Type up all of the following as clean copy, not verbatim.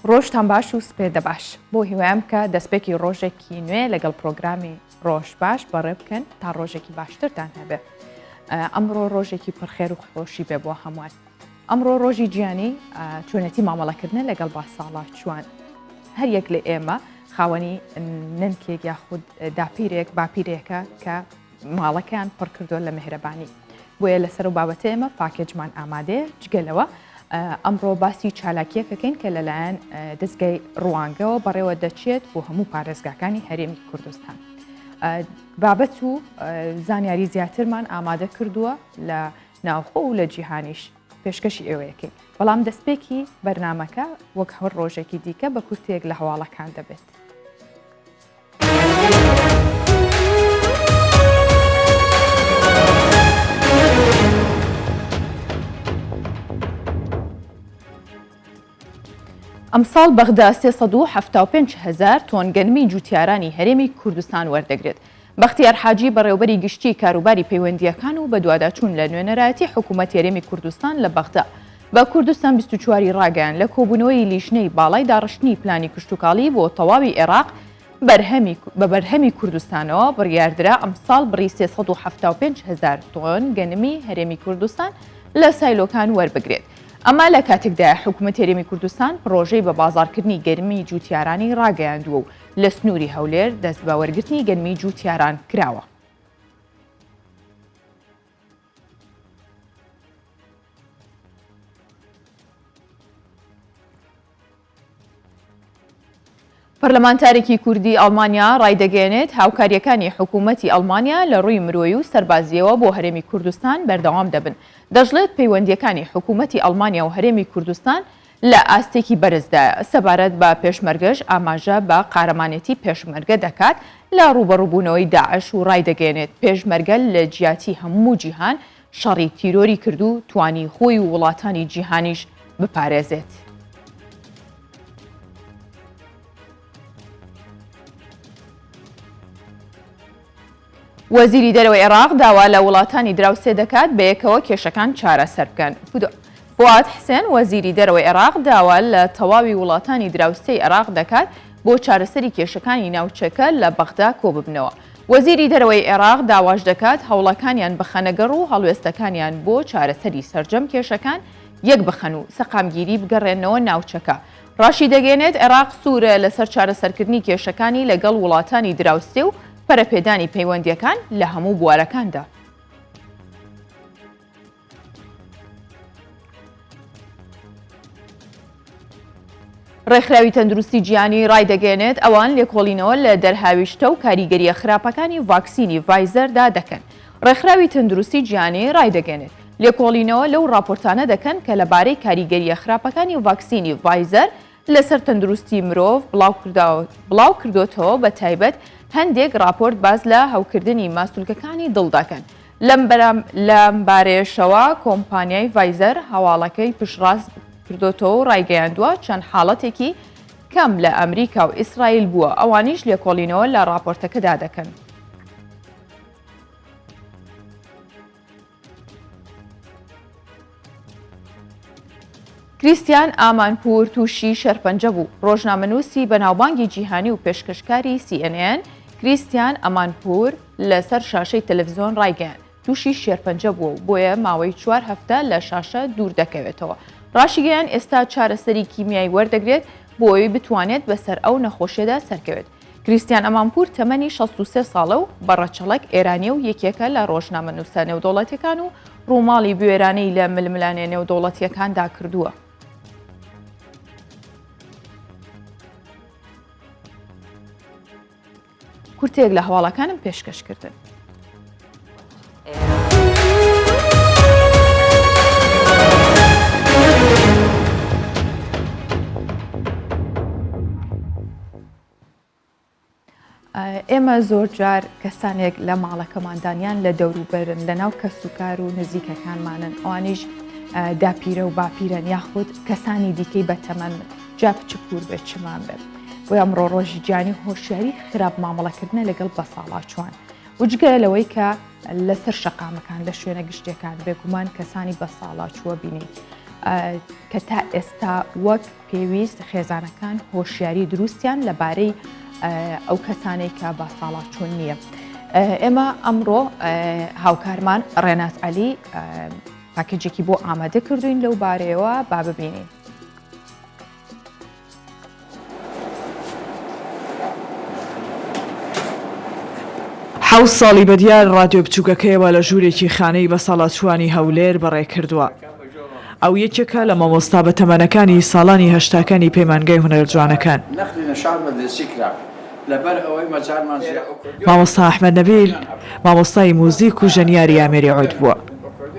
ڕۆژتان باش و سپێدە باش بۆ هیوایم کە دەستپێکی ڕۆژێکی نوێ لەگەڵ پرۆگرامی ڕۆژ باش بەڕێ بکەن تا ڕۆژێکی باشترتان هەبێ. ئەمڕۆ ڕۆژێکی پرخێر و خۆشی بێ بۆ هەمووان. ئەمڕۆ ڕۆژی گیانی چۆنەتی مامەڵەکردنە لەگەڵ باساڵا چوان. هەر یەک لە ئێمە خاوەنی ننکێک یاخود داپیرێک باپیرێکە کە ماڵەکەیان پڕ کردووە لە مهرەبانی. بۆیە لەسەر و بابەتە ئێمە پاکێجمان ئامادەیە جگەلەوە ئەمڕۆ باسی چالاکیەکەکەین کە لەلایەن دەستگای ڕوانگەوە بەڕێوە دەچێت بۆ هەموو پارێزگاکانی هەرێمی کوردستان. بابەت و زانیاری زیاترمان ئامادە کردووە لە ناوخۆ و لە جیهانیش پێشکەشی ئێوەیەکەین. بەڵام دەستپێکی بەرنامەکە وەک هەر ڕۆژێکی دیکە بە کورتێک لە هەواڵەکان دەبێت. ئەمساڵ بەغدا 375,000 تۆن گەنمی جوتیارانی هەرێمی کوردستان وەردەگرێت. بەختیار حاجی بەڕێوەبەری گشتی کاروباری پەیوەندیەکان و بە دوواداچوون لە نوێنەرایەتی حکوومەت هەرێمی کوردستان لە بەغدا بە کوردستان 24 ڕاگەیان لە کۆبوونەوەی لیژنەی باڵای داڕشتنی پلانی کشتتوکاڵی بۆ تەواوی عێراق بە بەرهەمی کوردستانەوە بڕیاردرا ئەمساڵ بڕی 375,000 تۆن گەنمی هەرێمی کوردستان لە سایلۆکان وەربگرێت. ئەمە لە کاتێکدا حکوومەت هەرێمی کوردستان پرۆژەی بە بازاڕکردنی گەرمی جوتیارانی ڕاگەیاندووە و لە سنووری هەولێر دەست بە وەرگرتنی گەرمی جوتیاران کراوە. پەرلەمانتارێکی کوردی ئەڵمانیا ڕایدەگەێنێت هاوکاریەکانی حکوومەتی ئەڵمانیا لە ڕووی مرۆیی و سەربازیەوە بۆ هەرێمی کوردستان بەردەوام دەبن. دەژڵێت پەیوەندیەکانی حکوومەتی ئەڵمانیا و هەرێمی کوردستان لە ئاستێکی بەرزدایە سەبارەت بە پێشمەرگەش ئاماژە بە قارەمانێتی پێشمەرگە دەکات لە ڕوبەڕووبوونەوەی داعش و ڕایدەگەێنێت پێشمەرگە لە جیاتی هەموو جیهان شەڕی تیرۆری کرد و توانی خۆی و وڵاتانی جیهانیش بپارێزێت. وەزیری دەرەوەی عێراق داوا لە وڵاتانی دراوسێ دەکات بە یەکەوە کێشەکان چارەسەر بکەن. فواد حسێن وەزیری دەرەوەی عێراق داوا لە تەواوی وڵاتانی دراوسێی عێراق دەکات بۆ چارەسەری کێشەکانی ناوچەکە لە بەغدا کۆ ببنەوە. وەزیری دەرەوەی عێراق داواش دەکات هەوڵەکانیان بەخەنەگەڕ و هەڵوێستەکانیان بۆ چارەسەری سەرجەم کێشەکان یەک بخەن و سەقامگیری بگەڕێنەوە ناوچەکە. ڕاشی دەگەێنێت عێراق سوورە لەسەر چارەسەرکردنی کێشەکانی لەگەڵ وڵاتانی دراوسێ و پەرەپێدانی پەیوەندیەکان لە هەموو بوارەکاندا. ڕێکخراوی تەندروستی گیانی ڕایدەگەێنێت ئەوان لێکۆڵینەوە لە دەرهاویشتە و کاریگەریە خراپەکانی ڤاکسینی ڤایزەردا دەکەن. ڕێکخراوی تەندروستی گیانی ڕایدەگەێنێت لێکۆڵینەوە لەو راپۆرتانە دەکەن کە لەبارەی کاریگەریە خراپەکانی ڤاکسینی ڤایزەر لەسەر تەندروستی مرۆڤ بڵاو کردوتەوە بە تایبەت هەندێک راپۆرت باز لە هەوکردنی ماسوولکەکانی دڵدەکەن. لەم بارێشەوە کۆمپانیای ڤایزەر هەواڵەکەی پشتڕاست کردوتەوە و ڕایگەیاندووە چەند حاڵەتێکی کەم لە ئەمریکا و ئیسرائیل بووە ئەوانیش لێکۆڵینەوە لە راپۆرتەکەدا دەکەن. کریستیان ئامانپور تووشی شەرپەنجە بوو. ڕۆژنامەنووسی بەناوبانگی جیهانی و پێشکەشکاری CNN کریستیان ئەمانپور لەسەر شاشەی تەلەڤیزۆن ڕایگەیاند تووشی شێرپەنجە بووە و بۆیە ماوەی 4 هەفتە لە شاشە دوور دەکەوێتەوە. ڕاشیگەیان ئێستا چارەسەری کیمیایی وەردەگرێت بۆی بتوانێت بەسەر ئەو نەخۆشیەدا سەرکەوێت. کریستیان ئەمانپور تەمەنی 63 ساڵە و بەڕەچەڵک ئێرانیە و یەکێکە لە ڕۆژنامەنووسە نێودەوڵەتیەکان و ڕووماڵی بوێرانەی لە ململانێ نێودەوڵەتیەکاندا کردووە. کورتێک لە هەواڵەکانم پێشکەشکردن. ئێمە زۆر جار کەسانێک لە ماڵەکەماندانیان لە دەوروبەرن لە ناو کەسوکار و نزیکەکانمانن ئەوانیش داپیرە و باپیرەن یاخود کەسانی دیکەی بەتەمەن جا پچپور بێت چمان بێت. بۆ ئەمڕۆ ڕۆژی گیانی هۆشیاری خراپ مامەڵەکردنە لەگەڵ بەساڵاچوان وجگە لەوەی کە لەسەر شەقامەکان لە شوێنە گشتەکان بێگومان کەسانی بەساڵاچووە بینین. کە تا ئێستا وەک پێویست خێزانەکان هۆشیاری دروستیان لەبارەی ئەو کەسانەی کە با ساڵاتچوون نییە. ئێمە ئەمڕۆ هاوکارمان ڕێناز عەلی پاکێجێکی بۆ ئامادە کردوین لەو بارەیەوە با ببینین. حەوت ساڵی بەدیار ڕادیۆ بچووکەکەیەوە لە ژوورێکی خانەی بە ساڵاتچوانی هەولێر بەڕێ کردووە. ئەو یەکێکە لە مامۆستا بە تەمەنەکانی ساڵانی هەشتاکانی پەیمانگای هونەرجوانەکان. مامۆستا ئەحمەد نەبیل مامۆستای موزیک و ژەنیاری ئامێری عود بووە،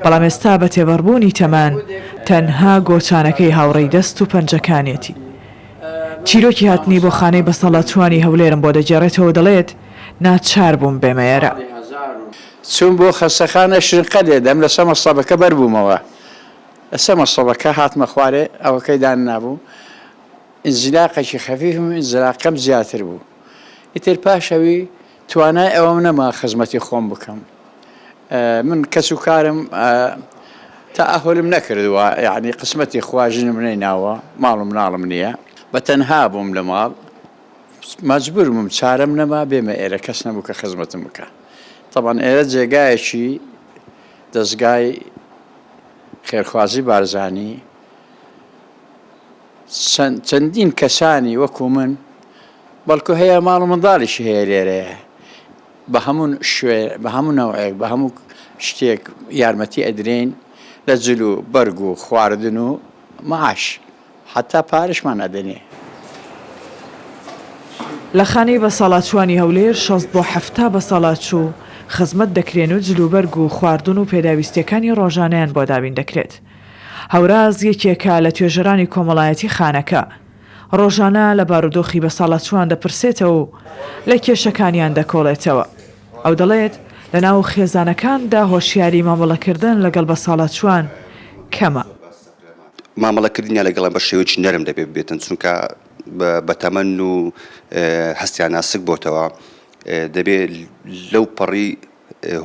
بەڵام ئێستا بە تێبەڕبوونی تەمان تەنها گۆچانەکەی هاوڕێی دەست و پەنجەکانێتی. چیرۆکی هاتنی بۆ خانەی بە ساڵاتچوانی هەولێرم بۆ دەگێڕێتەوە دەڵێت ناچار بووم بێمەیەرە. چوون بۆ خەستەخانە شرنقە لێدەم لە سەمە سەبەکە بەربوومەوە، لە سەمە سەبەکە هاتمە خوارێ ئەوەکەی دان نابوو، ئینزیلاقێکی خەفیفم ئینزیلاقەم زیاتر بوو. ئیتر پاشەوی توانای ئەوەم نەما خزمەتی خۆم بکەم. من کەس و کارم تا ئەهۆلم نەکردووە، یعنی قسمەتی خواژنم نەیناوە، ماڵم مناڵم نییە، بە تەنها بووم لە ماڵ، مەجبورم چارەم نەما بێمە ئێرە کەس نەبوو کە خزمەتم بکە. طبعاً ئێرە جێگایەکی دەستگای خێرخوازی بارزانی چەندین کەسانی وەکو من بەڵکو هەیە ماڵ و منداڵیشی هەیە لێرەیە، بە هەموو نەوعێک بە هەموو شتێک یارمەتی ئەدرێن لە جل و بەرگ و خواردن و مەعاش، حتا پارشمان ئەدەنێ. لە خانەی بە ساڵاتچوانی هەولێر 6 بۆ 7 بە ساڵاتچوو خزمەت دەکرێن و جلوبەرگ و خواردن و پێداویستیەکانی ڕۆژانەیان بۆ دابین دەکرێت. هەوراز یەکێکە لە توێژەرانی کۆمەڵایەتی خانەکە، ڕۆژانە لە بارودۆخی بە ساڵاتچوان دەپرسێتەوە و لە کێشەکانیان دەکۆڵێتەوە. ئەو دەڵێت لە ناو خێزانەکاندا هۆشیاری مامەڵەکردن لەگەڵ بە ساڵاتچوان کەمە. مامەڵەکردنیان لەگەڵ بە شێوەیەکی نەرم دەبێت بێتن، چونکە بە تەمەن و هەستیان ناسک بۆتەوە دەبێت لەو پەڕی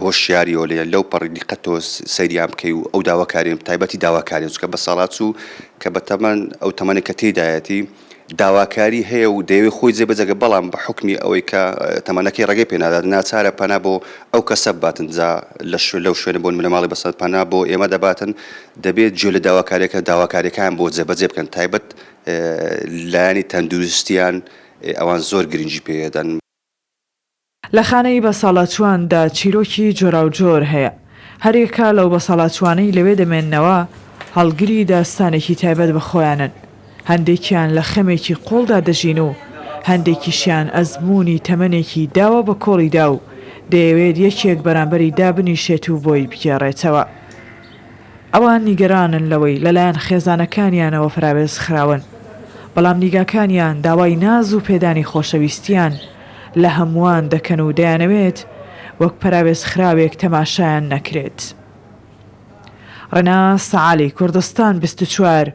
هۆشیاریەوە لێ لەو پەڕی دیقەتۆ سەیریان بکەی و ئەو داواکاریان تایبەتی داواکاری چونکە بە ساڵاتچوو کە بە تەمەن ئەو تەمەنێک کە تێدایەتی داواکاری هەیە و دەیەوێت خۆی جێبەجێگە، بەڵام بە حکمی ئەوەی کە تەمەنەکەی ڕێگەی پێنادات ناچارە پەنا بۆ ئەو کەسە باتن جا لەو شوێنە بۆن لە ماڵی بەسەد پەنا بۆ ئێمە دەباتن، دەبێت جێ لە داواکاریەکە داواکاریەکان بۆ جێبەجێ بکەن، تایبەت لایانی تەندروستیان ئەوان زۆر گرنگی پێدەن. لە خانەی بە ساڵاتچواندا چیرۆکی جۆرا و جۆر هەیە، هەرێکا لەو بە ساڵاتچوانەی لەوێ دەمێننەوە هەڵگری داستانێکی تایبەت بە خۆیانن. هەندێکیان لە خەمێکی قۆڵدا دەژین و هەندێکیشیان ئەزمموی تەمەنێکی داوە بە کۆڵیدا و دەیەوێت یەکێک بەرامبەری دابنیشێت و بۆی بگێڕێتەوە. ئەوان نیگەرانن لەوەی لەلایەن خێزانەکانیانەوە فراوێز خراون، بەڵام نیگاکانیان داوای ناز و پێدانی خۆشەویستیان لە هەمووان دەکەن و دەیانەوێت وەک پراوێز خراوێک تەماشایان نەکرێت. ڕێناز عەلی، کوردستان 24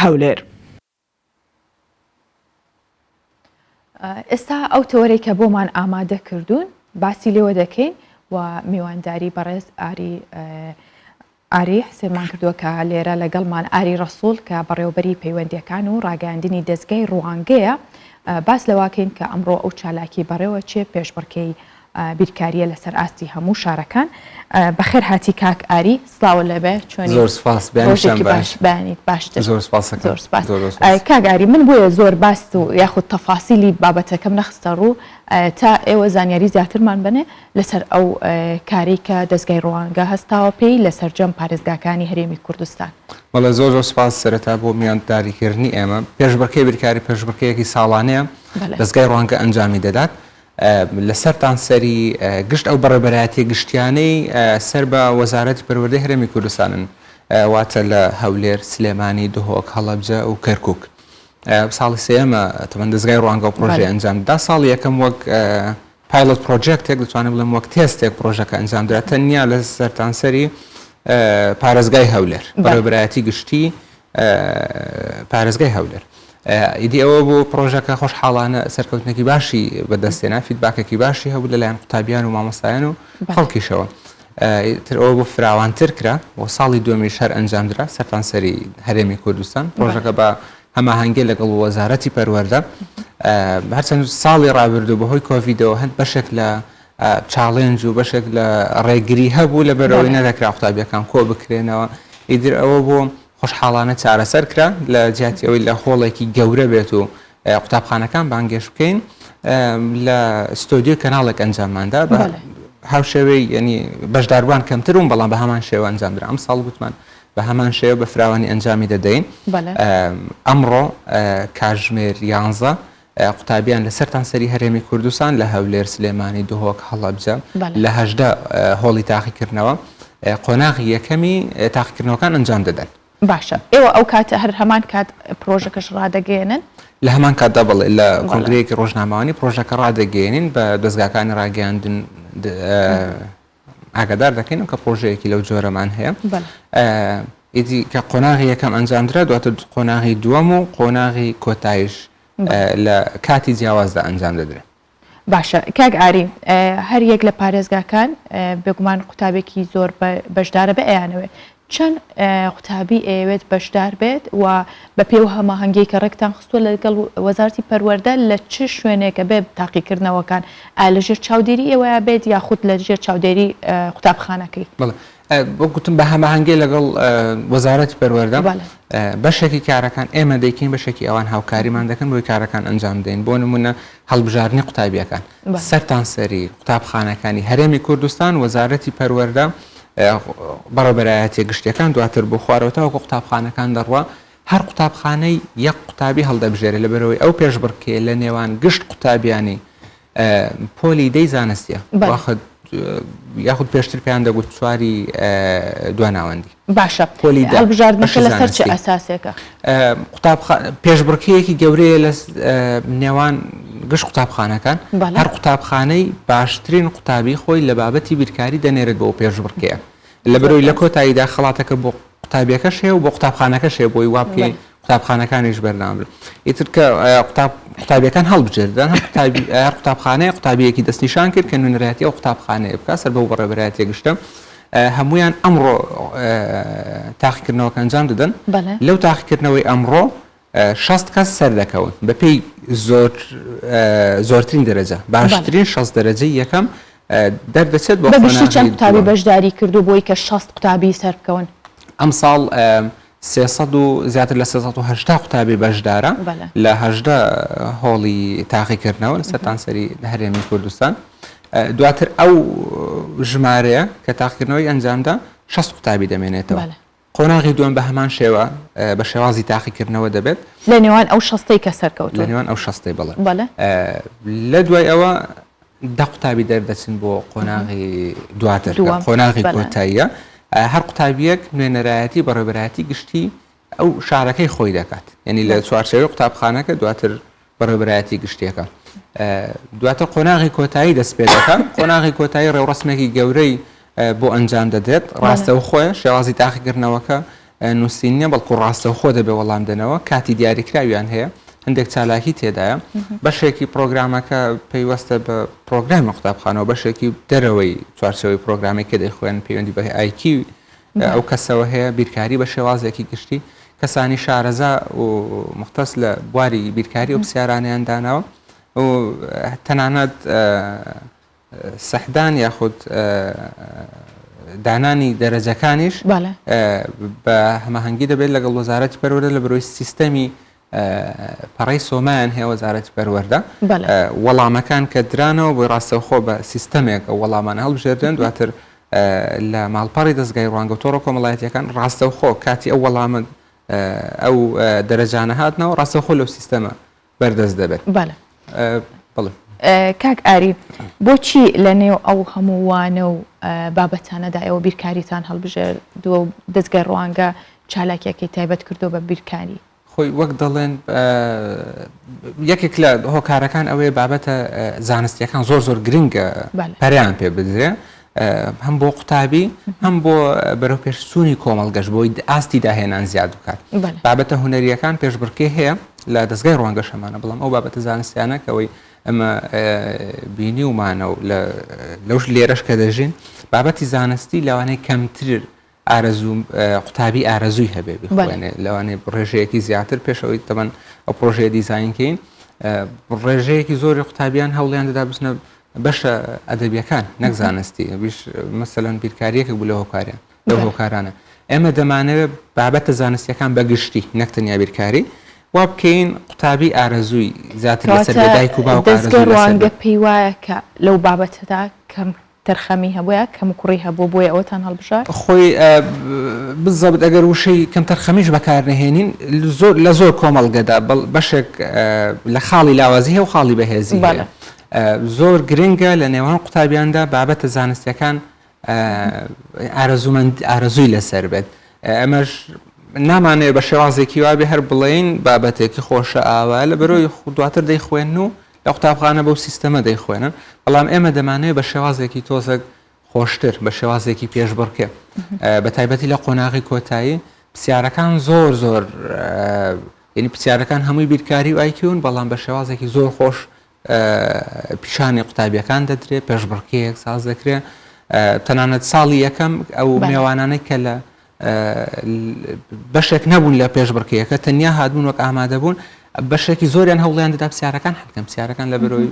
هەولێر. ئێستا ئەو تەوەرەی کە بۆمان ئامادە کردوون باسی لێوە دەکەین و میوانداری بەڕێز ئاری حسێنمان کردووە کە لێرە لەگەڵمان ئاری ڕەسوول کە بەڕێوەبەری پەیوەندیەکان و ڕاگەاندنی دەستگای ڕوانگەیە باس لەواکەین کە ئەمڕۆ ئەو چالاکی بەڕێوە چێ پێشبڕکەی بیرکاریە لەسەر ئاستی هەموو شارەکان. بەخێر هاتی کاک ئاری، سڵاو لەبێ، چۆنی؟ زۆر سپاس، بەیانیت باشتر. زۆر سپاس. کاک ئاری، من بۆیە زۆر باست و یاخود تەفاسیلی بابەتەکەم نەخستە ڕوو تا ئێوە زانیاری زیاترمان بنێ لەسەر ئەو کاری کە دەستگای ڕوانگە هەستاوە پێی لەسەر جەم پارێزگاکانی هەرێمی کوردستان. وەڵێ زۆر سپاس سەرەتا بۆ میانداریکردنی ئێمە. پێشبڕکەی بیرکاری پێشبڕکەیەکی ساڵانەیە دەستگای ڕوانگە ئەنجامی دەدات لەسەرتان سەری گشت ئەو بەڕێبەرایەتی گشتیانەی سەر بە وەزارەتی پەروەردەی هەرێمی کوردستانن، واتە لە هەولێر، سلێمانی، دهۆک، هەڵەبجە و کەرکووک. ساڵی سێمە تەمەن دەستگای ڕوانگە و پرۆژەی ئەنجام دا. ساڵی یەکەم وەک پایلۆت پرۆجێکتێک دەتوانم بڵێم وەک تێستێک پرۆژەکە ئەنجام درا، تەنیا لە سەرتان سەری پارێزگای هەولێر، بەڕێبەرایەتی گشتی پارێزگای هەولێر. ئیدی ئەوە بۆ پرۆژەکە خۆشحاڵانە سەرکەوتنێکی باشی بەدەستێنا، فیدباکێکی باشی هەبوو لەلایەن قوتابیان و مامۆستایان و خەڵکیشەوە. تر ئەوە بۆ فراوانتر کرا و ساڵی دومی شەر ئەنجامدرا سەرتانسەری هەرێمی کوردستان پرۆژەکە بە هەماهەنگی لەگەڵ وەزارەتی پەروەردە هەرچەند ساڵی ڕابردوو بەهۆی کۆڤیدەوە هەند بەشێک لە چاڵێنج و بەشێک لە ڕێگری هەبوو لە بەرەوەی نەدەکرا قوتابیەکان کۆ بکرێنەوە ئیدر ئەوە بۆ خۆشحاڵانە چارەسەر کرا لە جیاتی ئەوەی لە هۆڵێکی گەورە بێت و قوتابخانەکان بانگێش بکەین لە ستۆدیۆ کەناڵێک ئەنجامماندا بە هاوشێوەی ینی بەشداروان کەمترون بەڵام بە هەمان شێوە ئەنجامدرا ئەم ساڵ گوتمان بە هەمان شێوە بە فراوانی ئەنجامی دەدەین ئەمڕۆ کاتژمێر 11 قوتابیان لە سەرتانسەری هەرێمی کوردستان لە هەولێر سلێمانی دهۆک هەڵەبجە لە 18 هۆڵی تاقیکردنەوە قۆناغی یەکەمی تاقیکردنەوەکان ئەنجام دەدەن باشە ئێوە ئەو کاتە هەر هەمان کات پرۆژەکەش ڕادەگەێنن لە هەمان کاتدا بڵێ لە کۆنگرەیەکی ڕۆژنامەوانی پرۆژەکە ڕادەگەێنین بە دەستگاکانی ڕاگەیاندن ئاگادار دەکەین کە پرۆژەیەکی لەو جۆرەمان هەیە ئیدی کە قۆناغی یەکەم ئەنجامدرا دواتر قۆناغی دووەم و قۆناغی کۆتایش لە کاتی جیاوازدا ئەنجام دەدرێت باشە کاک ئاری هەر یەک لە پارێزگاکان بێگومان قوتابێکی زۆر بەشدارە بە ئەیانەوێ چەند قوتابی ئەوێت بەشدار بێت و بە پێو هەماهەنگی کە ڕێکتان خستووە لەگەڵ وەزارەتی پەروەردە لە چ شوێنێکە بێ تاقیکردنەوەکان لەژێر چاودێری ئێوەیە بێت یاخود لەژێر چاودێری قوتابخانەکەی بۆ گوتم بە هەماهەنگی لەگەڵ وەزارەتی پەروەردە بەشێکی کارەکان ئێمە دەیکەین بەشێکی ئەوان هاوکاریمان دەکەن بۆی کارەکان ئەنجام دەین بۆ نمونە هەڵبژاردننی قوتابیەکان سەرتانسەری قوتابخانەکانی هەرێمی کوردستان وەزارەتی پەروەردە بەڕێبەرایەتی گشتیەکان دواتر بۆ خوارەوەتەوە قوتابخانەکان دەڕوا هەر قوتابخانەی یەک قوتابی هەڵدەبژێرێت لەبەرەوەی ئەو پێشبڕکێ لە نێوان گشت قوتابیانی پۆلی دەی زانستیە یاخود پێشتر پێیان دەگوت چواری دواناوەندی باشە هەڵبژاردنەکە لەسەر چه ئەساسێکە پێشبڕکەیەکی گەورەیە لە نێوان گشت قوتابخانەکان هەر قوتابخانەی باشترین قوتابی خۆی لە بابەتی بیرکاری دەنێرێت بۆ پێشبڕکەیە لەبەرەوەی لە کۆتاییدا خەڵاتەکە بۆ قوتابیەکەش هەیە و بۆ قوتابخانەکەش هەیە بۆی وا بکەین قوتابخانەکانیش بەردەوام ئیتر کە قوتابیەکان هەڵبژێردان هەر قوتابخانەیە قوتابیەکی دەستنیشان کرد کە نوێنەرایەتی ئەو قوتابخانەیە بکات سەر بەو بەڕێبەرایەتی گشتە هەمویان ئەمڕۆ تاقیکردنەوەکە ئەنجام دەدەن لەو تاقیکردنەوەی ئەمڕۆ 60 کەس سەردەکەون بەپێی زۆرترین دەرەجە باشترین 60 دەرەجەی یەکەم دەردەچێت بۆ بەگشتی چەند قوتابی بەشداری کردو بۆی کە 60 قوتابی سەر بکەون ئەم ساڵ 300 و زیاتر لە 380 قوتابی بەشدارە لە 18 هۆڵی تاقیکردنەوە لە سەرتانسەری هەرێمی کوردستان دواتر ئەو ژمارەیە کە تاقیکردنەوەی ئەنجامدا 60 قوتابی دەمێنێتەوە قۆناغی دووەم بە هەمان شێوە بە شێوازی تاقیکردنەوە دەبێت لە نێوان ئەو 60ی کە سەرکەوت لە نێوان ئەو 60ی بڵێ لە دوای ئەوە ده قوتابی دەردەچن بۆ قۆناغی دواتر قۆناغی کۆتاییە هەر قوتابیەک نوێنەرایەتی بەڕێبەرایەتی گشتی ئەو شارەکەی خۆی دەکات یعنی لە چوارچێوەی قوتابخانەکە دواتر بەڕێبەرایەتی گشتیەکە دواتر قۆناغی کۆتایی دەست پێ دەکات قۆناغی کۆتایی ڕێوڕسمێکی گەورەی بۆ ئەنجام دەدرێت ڕاستەو خۆیە شێوازی تاقیکردنەوەکە نووسینە بەڵکو ڕاستەو خۆ دەبێ وەڵام دەنەوە کاتی دیاریکراویان هەیە هەندێک چالاکی تێدایە بەشێکی پرۆگرامەکە پەیوەستە بە پرۆگرامی قوتابخانەوە بەشێکی دەرەوەی چوارچەوەی پرۆگرامی کە دەیخوێن پەیوەندی بە ئایکی ئەو کەسەوە هەیە بیرکاری بە شێوازێکی گشتی کەسانی شارەزا و مختص لە بواری بیرکاری و پرسیارانیان داناوە و تەنانەت سەحدان یاخود دانانی دەرەجەکانیش بە هەماهەنگی دەبێت لەگەڵ وەزارەتی پەروەردە لە بەرۆی سیستەمی پەڕەی سۆمایان هەیە وەزارەتی پەروەردە وەڵامەکان کە درانەوە بۆی ڕاستەوخۆ بە سیستەمێک ئەو وەڵامانە هەڵبژێردن دواتر لە ماڵپەڕی دەستگای ڕوانگە و تۆڕە کۆمەڵایەتیەکان ڕاستەوخۆ کاتی ئەو وەڵامە ئەو دەرەجانە هاتنەوە ڕاستەوخۆ لەو سیستەمە بەردەست دەبێت بڵێ کاک ئاری بۆچی لە نێو ئەو هەمووانە و بابەتانەدا ئێوە بیرکاریتان هەڵبژێردووە و دەستگای ڕوانگە چالاکیەکەی تایبەت کردو بە بیرکاری خۆی وەک دەڵێن یەکێک لە هۆکارەکان ئەوەیە بابەتە زانستیەکان زۆر زۆر گرنگە پەریان پێ بدرێ هەم بۆ قوتابی هەم بۆ بەرەو پێشچوونی کۆمەڵگەشت بۆی ئاستی داهێنان زیاد بکات بابەتە هونەریەکان پێشبڕکێ هەیە لە دەستگای ڕوانگە شەمانە بڵام ئەو بابەتە زانستیانە کەەوەی ئەمە بینی ومانە لەوش لێرەش کە دەژین بابەتی زانستی لەوانەیە کەمتر ئارەزوو قوتابی ئارەزووی هەبێ بخوێنێ لەوانێ ڕێژەیەکی زیاتر پێشەوەی تەمەەن ئەو پرۆژەیە دیزاینکەین ڕێژەیەکی زۆری قوتابیان هەوڵیان دەدا بچنە بەشە ئەدەبیەکان نەک زانستی مەسەلەن بیرکاریەکە بوو لە هۆکاریان لەو هۆکارانە ئێمە دەمانەوێت بابەتە زانستیەکان بەگشتی نەکتەنیا بیرکاری وا بکەین قوتابی ئارەزووی زیاتر لەسەر دایک و باوک دەستگەڕوانگە پێی وایە کە لەو بابەتەدا کەم تەرخەمی هەبووە کەم کوڕی هەبوو بۆیە ئەوتان هەڵبژار خۆی بزەبت ئەگەر وشەی کەم تەرخەمیش بەکارنەهێنین لە زۆر کۆمەڵگەدا بەشێک لە خاڵی لاوازی هەیە و خاڵی بەهێزی زۆر گرنگە لە نێوان قوتابیاندا بابەتە زانستیەکان ئارەزووی لەسەر بێت ئەمەش نامانەیە بە شێوازێکی وابێ هەر بڵێین بابەتێکی خۆشە ئاوا لە بەرۆی دواتر دەیخوێن و لە قوتابخانە بەو سیستەمە دەیخوێنن بەڵام ئێمە دەمانەیە بە شێوازێکی تۆزێک خۆشتر بە شێوازێکی پێشبڕکێ بە تایبەتی لە قۆناغی کۆتایی پرسیارەکان زۆر یعنی پرسیارەکان هەمووی بیرکاری و ئایکیون بەڵام بە شێوازێکی زۆر خۆش پیشانی قوتابیەکان دەدرێت پێشبڕکەیەک ساز دەکرێت تەنانەت ساڵی یەکەم ئەو میێوانانەی کە لە بەشێک نەبوون لە پێشبڕکەیەکە تەنیا هاتبوون وەک ئامادە بوون بەشێکی زۆریان هەوڵیان دەدا پرسیارەکان حکەم پرسیارەکان لە بەرۆی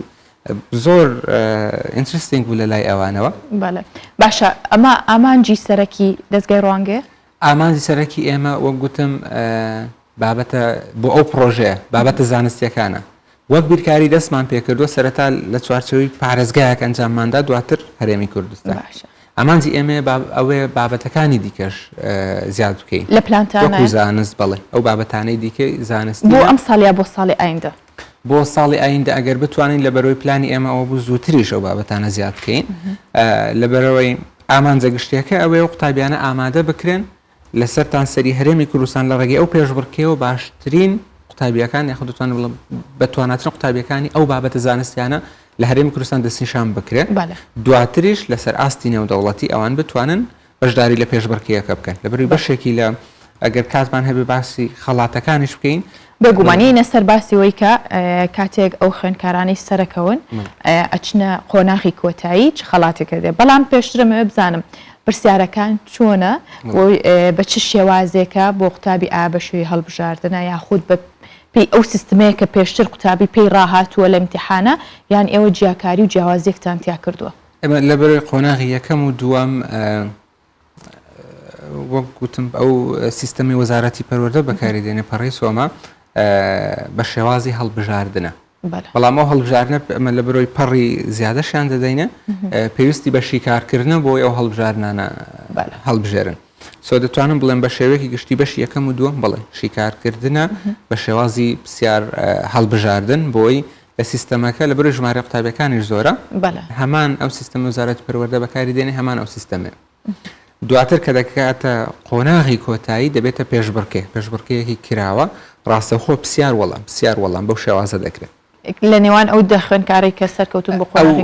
زۆر ئینترستینگ بوو لە لای ئەوانەوە باشە ئەمە ئامانجی سەرەکی دەستگای ڕوانگەیە ئامانجی سەرەکی ئێمە وەک گوتم بابەتە بۆ ئەو پرۆژەیە بابەتە زانستیەکانە وەک بیرکاری دەستمان پێکردووە سەرەتا لە چوارچەوەی پارێزگایەک ئەنجامماندا دواتر هەرێمی کوردستان ئەمانجی ئێمە ئەوێ بابەتەکانی دیکەش زیاد بکەین لە پلانتانە زانست بڵێ ئەو بابەتانەی دیکەی زانست بۆ ئەم ساڵیا بۆ ساڵی ئایندە بۆ ساڵی ئایندە ئەگەر بتوانین لە بەرەوەی پلانی ئێمە ئەوە بوو زووتریش ئەو بابەتانە زیاد بکەین لە بەرەوەی ئامانجە گشتیەکە ئەوەیە و قوتابیانە ئامادە بکرێن لەسەرتان سەری هەرێمی کوردستان لە ڕێگەی ئەو پێشبڕکێەوە باشترین قوتابیەکان یاخود دەتوانن بڵێم بەتواناترین قوتابیەکانی ئەو بابەتە زانستیانە لە هەرێمی کوردستان دەستنیشان بکرێت دواتریش لەسەر ئاستی نێودەوڵەتی ئەوان بتوانن بەشداری لە پێشبڕکێیەکە بکەن لەبەروی بەشێکی لە ئەگەر کاتمان هەبێ باسی خەڵاتەکانیش بکەین بێگومانی نەسەر باسی وەی کە کاتێک ئەو خوێندکارانەی سەرەکەون ئەچنە قۆناغی کۆتایی چ خەڵاتێکە دێ بەڵام پێشترمە بزانم پرسیارەکان چۆنە بە چ شێوازێکە بۆ قوتابی ئابەشوی هەڵبژاردنە یاخود بە پێی ئەو سیستمەیە کە پێشتر قوتابی پێی ڕاهاتووە لە امتحانە یان ئێوە جیاکاری و جیاوازێکتان تیا کردووە ئەمە لە بەرەوەی قۆناغی یەکەم و دووەم وەک گوتم ئەو سیستەمی وەزارەتی پەروەردە بەکاری دێنێ پەڕی سۆمە بە شێوازی هەڵبژاردنە بەڵام ئەو هەڵبژاردنە ئەمە لە بەرەوەی پەڕی زیادەشیان دەدەینە پێویستی بە شیکارکردنە بۆی ئەو هەڵبژاردنانە هەڵبژێرن سۆ دەتوانم بڵێم بە شێوەیەکی گشتی بەشی یەکەم و دووەم بڵێ شیکارکردنە بە شێوازی پرسیار هەڵبژاردن بۆی لە سیستەمەکە لە بەرەوەی ژمارە قوتابیەکانیش زۆرە هەمان ئەو سیستەمی وەزارەتی پەروەردە بەکاری دێنێ هەمان ئەو سیستەمێ دواتر کە دەکاتە قۆناغی کۆتایی دەبێتە پێشبڕکەیەکی کراوە ڕاستەوخۆ پرسیار وەڵام بەو شێوازە دەکرێت لە نێوان ئەو خوێندکارێک کە سەرکەوتون بە قۆناغی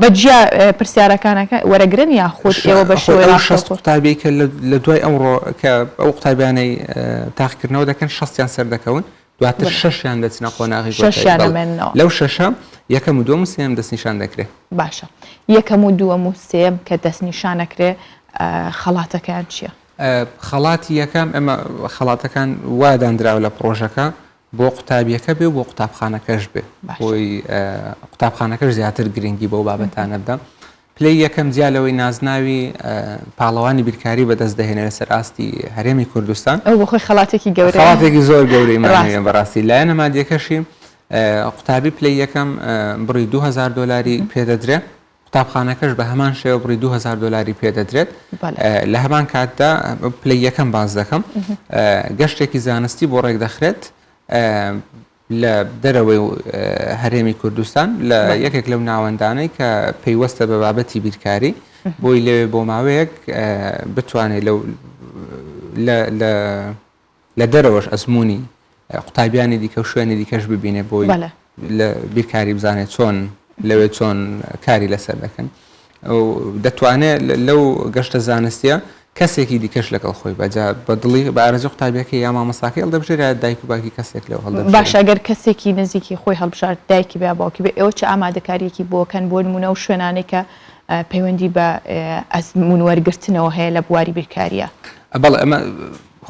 بەجیا پرسیارەکانەکە وەرەگرن یاخود ئێوە بە شێوەیە شەست قوتابی کە لە دوای ئەمڕۆ کە ئەو قوتابیانەی تاقیکردنەوە دەکەن شەستیان سەر دەکەون دواتر شەشیان دەچنە قۆناغی کۆتایی لەو شەشە یەکەم و دووەم و سێم دەستنیشان دەکرێت باشە یەکەم و دووەم و سێم کە دەستنیشانەکرێ خەڵاتەکان چییە؟ خەڵاتی یەکەم ئەمە خەڵاتەکان وادانراوە لە پرۆژەکە بۆ قوتابیەکە بێ بۆ قوتابخانەکەش بێ بۆی قوتابخانەکەش زیاتر گرنگی بۆ بابەتانە بدەم پلەی یەکەم جیالەوەی نازناوی پاڵەوانی بیرکاری بەدەست دەهێنێ لەسەر ئاستی هەرێمی کوردستان ئەو بۆ خۆی خەڵاتێکی گەورە خەڵاتێکی زۆر گەورەی مانەوێ بەڕاستی لایەنە مادیەکەشی قوتابی پلەی یەکەم بڕی 2000 دلاری پێدەدرێت قوتابخانەکەش بە هەمان شێوە بڕی 2000 دلاری پێدەدرێت لە هەمان کاتدا پلەی یەکەم باز دەکەم گەشتێکی زانستی بۆ ڕێک دەخرێت لە دەرەوەی هەرێمی کوردستان لە یەکێک لەو ناوەندانەی کە پەیوەستە بە بابەتی بیرکاری بۆی لەوێ بۆ ماوەیەک بتوانێت لە دەرەوەش ئەزمموی قوتابیانی دیکە و شوێنی دیکەش ببینێ بۆی لە بیرکاری بزانێت چۆن لەوێ چۆن کاری لەسەر دەکەن دەتوانێت لەو گەشتە زانستیە کەسێکی دیکەش لەگەڵ خۆی بەجا بەدڵی بە ئارەزوو قوتابیەکە یا مامۆستاکە هەڵدەبژێرە دایک و باوکی کەسێک لەوە هەڵدەبژێرە. باش ئەگەر کەسێکی نزیکی خۆی هەڵبژار دایکی بێ باوکی بێ ئێوە چه ئامادەکاریەکی بۆکەن بۆ نمونە و شوێنانێک کە پەیوەندی بە ئەزمون وەرگرتنەوە هەیە لە بواری بیرکاریە. بەڵێ ئەمە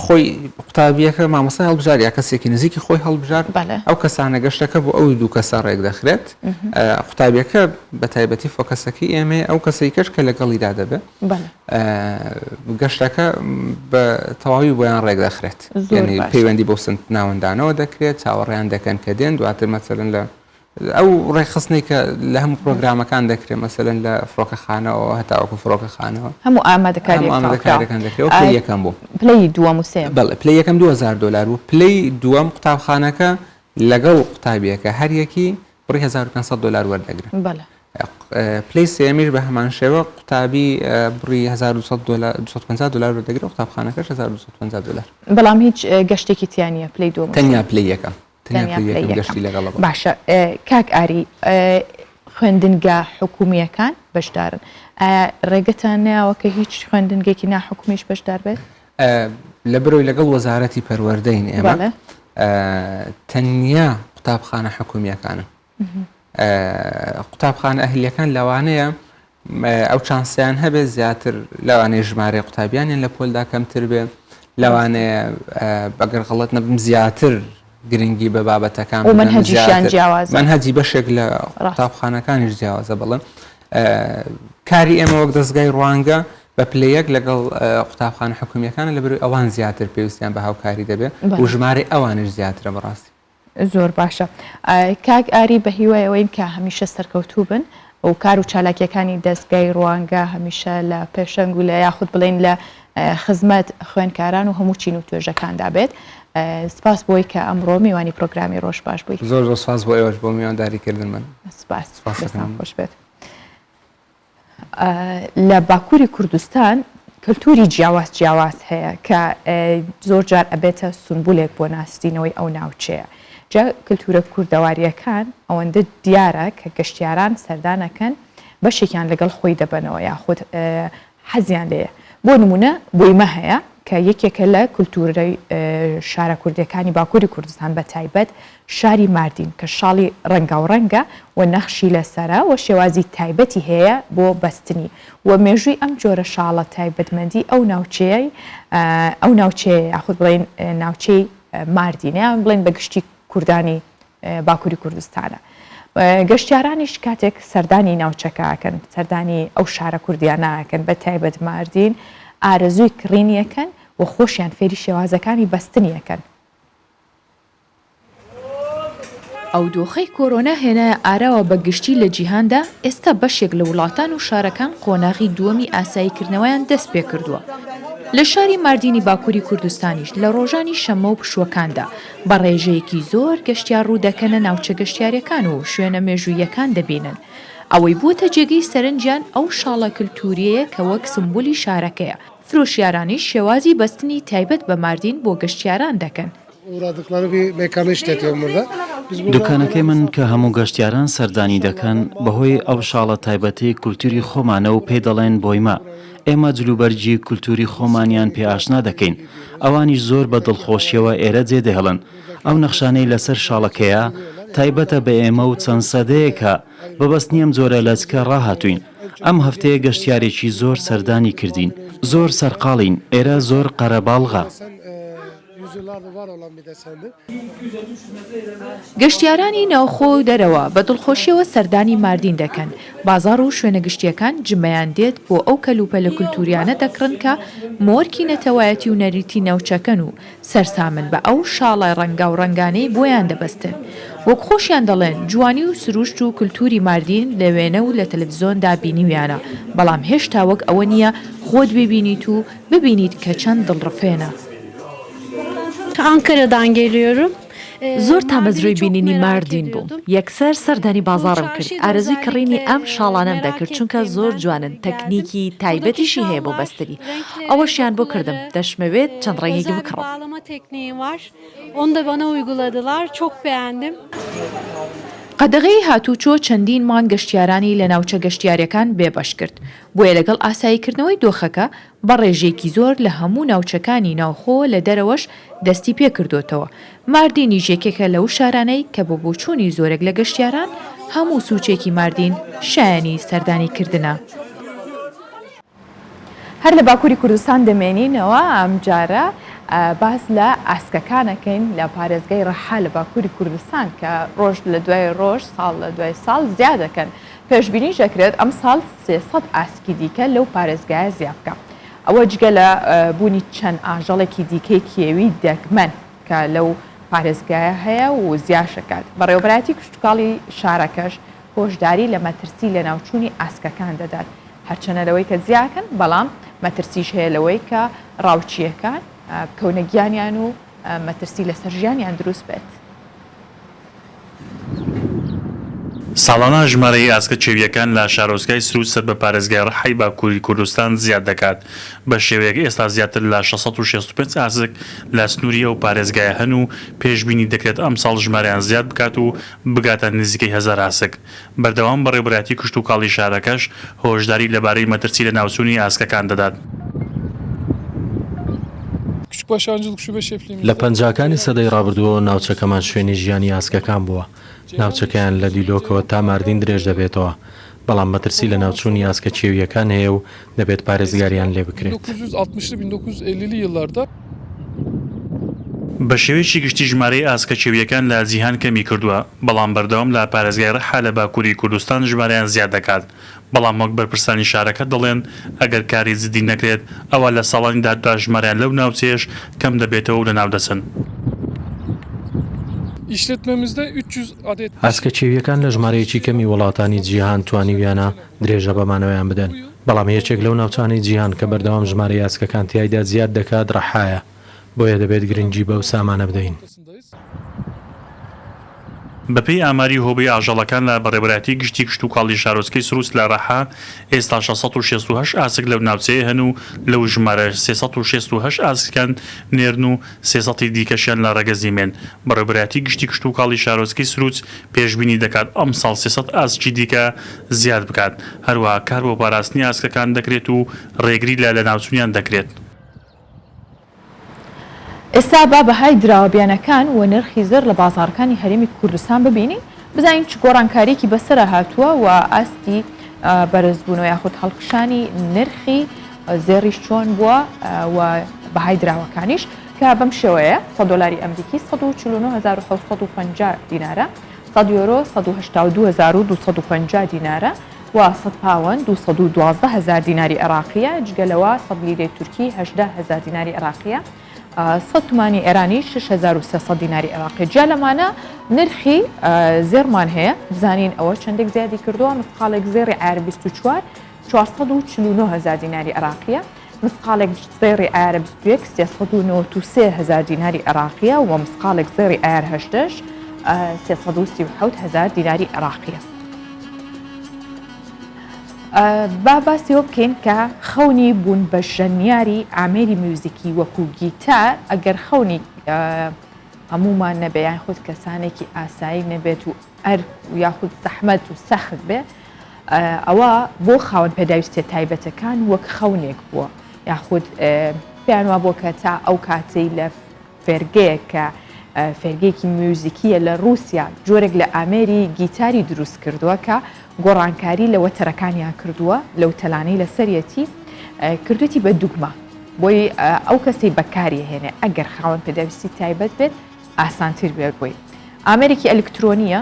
خۆی قوتابیەکە مامۆستای هەڵبژار یا کەسێکی نزیکی خۆی هەڵبژار ئەو کەسانە گەشتەکە بۆ ئەو دوو کەسە ڕێک دەخرێت. قوتابیەکە بە تایبەتی فۆکەسەکەی ئێمە ئەو کەسەی کەش کە لەگەڵیدا دەبێت گەشتەکە بە تەواوی بۆیان ڕێک دەخرێت یعنی پەیوەندی بۆ سنت ناوەندانەوە دەکرێت چاوەڕێیان دەکەن کە دێن دواتر مەسەلەن لە ئەو ڕێخستنی کە لە هەموو پرۆگرامەکان دەکرێت مەسەلەن لە فڕۆکەخانەوە هەتاوەکو فڕۆکەخانەوە هەموو ئامادەکاریەکان دەکرێت پلەی یەکەم بوو پلەی دووەم و سێم بەڵێ پلەی یەکەم $2000 بوو پلەی دووەم قوتابخانەکە لەگەڵ قوتابیەکە هەر یەکی بڕی $1500 وەردەگرن پلەی سێمیش بە هەمان شێوە قوتابی بڕی $1250 وەردەگرێت قوتابخانەکەش $1250 بەڵام هیچ گەشتێکی تیانە پلەی دووەم تەنیا پلەی یەکەم گەشتی لەگەڵ باشە کاک ئاری خوێندنگە حکومیەکان بەشدارن ڕێگەتان ناوە کە هیچ خوێندنگێکی ناحکومیش بەشدار بێت لە بەرەوەی لەگەڵ وەزارەتی پەروەردەین ئێمە تەنیا قوتابخانە حکومیەکانن قوتابخانە ئەهلیەکان لەوانەیە ئەو چانسیان هەبێت زیاتر لەوانەیە ژمارە قوتابیانیان لە پۆلدا کەمتر بێ لەوانەیە بەگەر غەڵەت نەبم زیاتر گرنگی بە بابەتەکان منهەجیشیان جیاوازە منهەجی بەشێک لە قوتابخانەکانیش جیاوازە بڵێن کاری ئێمە وەک دەستگای ڕوانگە بە پلەیەک لەگەڵ قوتابخانە حکومیەکانە لەبەروی ئەوان زیاتر پێویستیان بە هاوکاری دەبێت و ژمارەی ئەوانش زیاترە بەڕاستی زۆر باشە کاک ئاری بە هیوایەوەین کە هەمیشە سەرکەوتوو بن و کار و چالاکیەکانی دەستگای ڕوانگە هەمیشە لە پێشەنگ و لە یاخود بڵێن لە خزمەت خوێندکاران و هەموو چین و توێژەکاندا بێت سپاس بۆی کە ئەمڕۆ میوانی پرۆگرامی ڕۆژ باش بووی زۆر سپاس بۆ ئێوەش بۆ میوانداریکردن من سپاس خۆش بێت لە باکووری کوردستان کللتوری جیاواز هەیە کە زۆر جار ئەبێتە سنبولێک بۆ ناستینەوەی ئەو ناوچەیە جا کللتورە کوردەواریەکان ئەوەندە دیارە کە گەشتیاران سەردانەکەن بەشێکیان لەگەڵ خۆی دەبنەوە یاخود حەزیان لێیە بۆ نمونە بۆیمە هەیە کە یەکێکە لە کللتورەی شارە کوردەکانی باکووری کوردستان بە تایبەت شاری ماردین کە شاڵی ڕەنگاوڕەنگە و نەخشی لەسەرە و شێوازی تایبەتی هەیە بۆ بەستنی و مێژووی ئەم جۆرە شاڵە تایبەتمەندی ئەو ناوچەیە یاخود بڵێن ناوچەی ماردینیان بڵێن بە گشتی کوردانی باکووری کوردستانە گەشتیارانیش کاتێک سەردانی ناوچەکەکەن سەردانی ئەو شارە کوردیانەکەن بە تایبەت ماردین ئارەزووی کڕینیەکەن و خۆشیان فێری شێوازەکانی بەستنیەکەن. ئەو دۆخەی کۆرۆنا هێنایە ئاراوە بە گشتی لە جیهاندا ئێستا بەشێک لە وڵاتان و شارەکان قۆناغی دووەمی ئاساییکردنەوەیان دەست پێ کردووە. لە شاری ماردینی باکووری کوردستانیش لە ڕۆژانی شەمە و پشوەکاندا بە ڕێژەیەکی زۆر گەشتیار ڕوو دەکەنە ناوچە گەشتیارەکان و شوێنە مێژوویەکان دەبینن. ئەوەی بووتە جێگەی سەرنجیان ئەو شاڵە کللتوریەیە کە وەک سمبولی شارەکەیە. فرۆشیارانی شێوازی بەستنی تایبەت بە ماردین بۆ گەشتیاران دەکەن. دوکانەکەی من کە هەموو گەشتیاران سەردانی دەکەن بەهۆی ئەو شاڵە تایبەتی کولتوری خۆمانە و پێ دەڵێن بۆیمە. ئێمە جلوبەرجی کولتوری خۆمانیان پێ ئاشنا دەکەین. ئەوانیش زۆر بە دڵخۆشیەوە ئێرە جێدەهێڵن. ئەو نەخشانەی لەسەر شاڵەکەیە تایبەتە بە ئێمە و چەند سەدەیەکە بەبەست نیەم جۆرە لەچکە ڕاهاتوین. ئەم هەفتەیە گەشتیارێکی زۆر سەردانی کردین. زۆر سەرقاڵین، ئێرە زۆر قەرەباڵغا. گەشتیارانی ناوخۆ و دەرەوە بە دڵخۆشیەوە سەردانی ماردین دەکەن. بازار و شوێنە گشتیەکان جمەیان دێت بۆ ئەو کەلوپەلە کولتوریانە دەکڕن کە مۆرکی نەتەوایەتی و نەریتی ناوچەکەن و سەرسامن بە ئەو شاڵە ڕەنگا و ڕەنگانەی بۆیان دەبەستن. وەک خۆشیان دەڵێن جوانی و سروشت و کولتوری ماردین لە وێنە و لە تەلەڤیزۆندا بینیویانە بەڵام هێشتا وەک ئەوە نییە خۆت ببینیت و ببینیت کە چەند دڵڕفێنە. Ankara'dan geliyorum. زۆر تامەزروی بینینی ماردین بووم. یەکسەر سەردانی بازارم کرد. ئارەزوی کڕینی ئەم شاڵانەم دەکرد چونکە زۆر جوانن تەکنیکی تایبەتیشی هەیە بۆ بەستنی. ئەوەشیان بۆ کردم دەشمەوێت چەند ڕێگێکی بکڕم. Bağlama tekniği var. Onu da bana uyguladılar. Çok beğendim. قەدەغەی هاتوچۆ چەندین مان گەشتیارانی لە ناوچە گەشتیاریەکان بێبەش کرد بۆیە لەگەڵ ئاساییکردنەوەی دۆخەکە بە ڕێژێکی زۆر لە هەموو ناوچەکانی ناوخۆ لە دەرەوەش دەستی پێ کردوتەوە. ماردینی ژێکێکە لەو شارانەی کە بە بۆچوونی زۆرێک لە گەشتیاران هەموو سوچێکی ماردین شایانی سەردانیکردنە. هەر لە باکووری کوردستان دەمێنینەوە ئەم جارە باز لە ئاسکەکانەکەین لە پارێزگای ڕەحا لە باکووری کوردستان کە ڕۆژ لە دوای ڕۆژ ساڵ لە دوای ساڵ زیاد دەکەن. پێشبینی دەکرێت ئەم ساڵ 300 ئاسکی دیکە لەو پارێزگایە زیاد بکە. ئەوە جگە لە بوونی چەند ئاژەڵێکی دیکەی کێوی دەگمەن کە لەو پارێزگایە هەیە و زیاشەکات. بەڕێوەبەتی کشتتوکاڵی شارەکەش هۆشداری لە مەترسی لە ناوچوونی ئاسکەکان دەدات. هەرچەنە لەوەی کە زیاکەن بەڵام مەترسیش هەیە لەوەی کە ڕاوچیەکان کەونەگیانیان و مەترسی لەسەر ژیانیان دروست بێت. ساڵانە ژمارەی ئاسکە چێویەکان لە شارۆچکای سروود سەر بە پارێزگای ڕەحای باکووری کوردستان زیاد دەکات. بە شێوەیەک ئێستا زیاتر لە 665 ئاسک لە سنووریە و پارێزگای هەن و پێشبینی دەکرێت ئەم ساڵ ژمارەیان زیاد بکات و بگاتە نزیکەی 1000 ئاسک. بەردەوام بەڕێوەبەتی کشتتوکاڵی شارەکەش هۆشداری لەبارەی مەترسی لە ناوچوونی ئاسکەکان دەدات. لە پەنجاکانی سەدەی ڕابردووە ناوچەکەمان شوێنی ژیانی ئاسکەکان بووە. ناوچەکەیان لە دیلۆکەوە تا ماردین درێژ دەبێتەوە. بەڵام مەترسی لە ناوچوونی ئاسکە چێویەکان هەیە و دەبێت پارێزگاریان لێ بکرێت. 1960-1950 یلlarda بە شێوەیەکی گشتی ژمارەی ئاسکە چێویەکان لە جیهان کەمی کردووە بەڵام بەردەوام لە پارێزگای ڕەحا لە باکووری کوردستان ژمارەیان زیاد دەکات. بەڵام وەک بەرپرسانی شارەکە دەڵێن ئەگەر کاری جدی نەکرێت ئەوە لە ساڵانی داهاتوودا ژمارەیان لەو ناوچەیەش کەم دەبێتەوە و لەناو دەچن. ئاسکە چێویەکان لە ژمارەیەکی کەمی وڵاتانی جیهان توانیویانە درێژە بەمانەوەیان بدەن. بەڵام یەکێک لەو ناوچانی جیهان کە بەردەوام ژمارەی ئاسکەکان تیایدا زیاد دەکات ڕەحایە. بۆیە دەبێت گرنگی بەو سامانە بدەین. بەپێی ئاماری هۆبەی ئاژەڵەکان لە بەڕێوەبەتی گشتی کشتتوکاڵی شارۆچکەی سروود لە ڕەحا ئێستا 668 ئاسک لەو ناوچەیە هەن و لەو ژمارە 368 ئاسکەکان نێرن و 300 دیکەشیان لە ڕەگەزیمێن. بەڕێوەبەتی گشتی کشتتوکاڵی شارۆچکەی سروود پێشبینی دەکات ئەم ساڵ 300 ئاسکی دیکە زیاد بکات. هەروەها کار بۆ پاراستنی ئاسکەکان دەکرێت و ڕێگری لە ناوچوونیان دەکرێت. ئێستا با بەهای دراوەبیانەکان و نرخی زر لە بازارەکانی هەرێمی کوردستان ببینین بزانین چ گۆڕانکاریکی بەسرە هاتووە و ئاستی بەرزبوونەوە یاخود هەڵکشانی نرخی زێریش چۆن بووە و بەهای دراوەکانیش کە بەم شێوەیە $100 ئەمریکی 149,750 دینارە، 100 یۆرۆ 182,250 دینارە و 100 پاوەند 212,000 دیناری عێراقیە، جگەلەوە 100 لیرەی تورکی 18,000 دیناری عێراقیە، 100 تومانی ئێرانی 6,300 دیناری عێراقی. جا لەمانە نرخی زێرمان هەیە بزانین ئەوە چەندێک زیادی کردووە. مسقالێک زێری ئایار 24 449,000 دیناری عێراقیە، مسقالێک زێری ئایار 21 393,000 دیناری عێراقیە و مسقالێک زێری ئایار 18 337,000 دیناری عێراقیە. با باسیەوە بکەین کە خەونی بوون بە ژەنیاری ئامێری میوزیکی وەکو گیتار ئەگەر خەونی هەمومان نەبێ یان خود کەسانێکی ئاسایی نەبێت و ئەرک و یاخود زەحمەت و سەخت بێ ئەوە بۆ خاوەن پێداویستێ تایبەتەکان وەک خەونێک بووە یاخود پێیان وا بۆ کە تا ئەو کاتەی لە فێرگەیە کە فێرگەیەکی میوزیکیە لە رووسیا جۆرێک لە ئامێری گیتاری دروست کردووە کە گۆڕانکاری لە وەتەرەکانیان کردووە لەو تەلانەی لە سەرەتی کردوێتی بە دوگمە بۆی ئەو کەسی بەکاری هێنێ ئەگەر خاوەن پێداویستی تایبەت بێت ئاسانتر بێت بۆی. ئامێرێکی ئەلکترۆنیە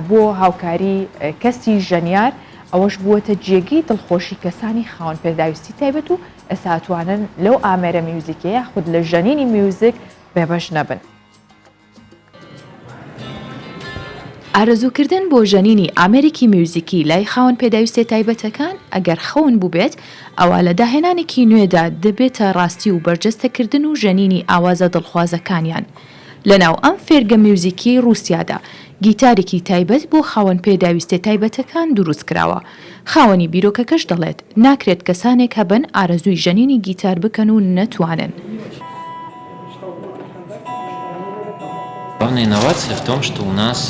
بۆ هاوکاری کەسی ژەنیار ئەوەش بووەتە جێگەی دڵخۆشی کەسانی خاوەن پێداویستی تایبەت و ئەساتوانن لەو ئامێرە میوزیکەیە خود لە ژەنینی میوزیک بێبەش نەبن. ئارەزووکردن بۆ ژەنینی ئامێریکی میوزیکی لای خاوەن پێداویستێ تایبەتەکان ئەگەر خەون بووبێت ئەوە لە داهێنانێکی نوێدا دەبێتە ڕاستی و بەرجەستەکردن و ژەنینی ئاوازە دڵخوازەکانیان. لەناو ئەم فێرگە میوزیکی رووسیادا گیتارێکی تایبەت بۆ خاوەن پێداویستێ تایبەتەکان دروست کراوە. خاوەنی بیرۆکەکەش دەڵێت ناکرێت کەسانێک هەبن ئارەزووی ژەنینی گیتار بکەن و نەتوانن. Главная инновация в том, что у нас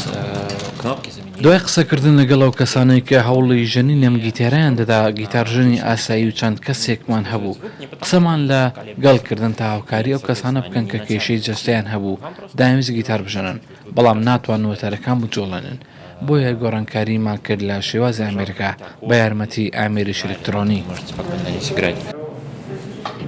دوای قسەکردن لەگەڵ ئەو کەسانەی کە هەوڵی ژەنی لەم گیتێرەیان دەدا گیتارژنی ئاسایی و چەند کەسێکمان هەبوو قسەمان لە گەڵکردن تا هاوکاری ئەو کەسانە بکەن کە کێشەی جەستیان هەبوو داویست گیتار بژەنن بەڵام ناتوان وتەرەکان بجۆڵێنن بۆیە گۆڕانکاریمان کرد لە شێوازی ئەمریکا بە یارمەتی ئامێریش ئەلکترۆنی.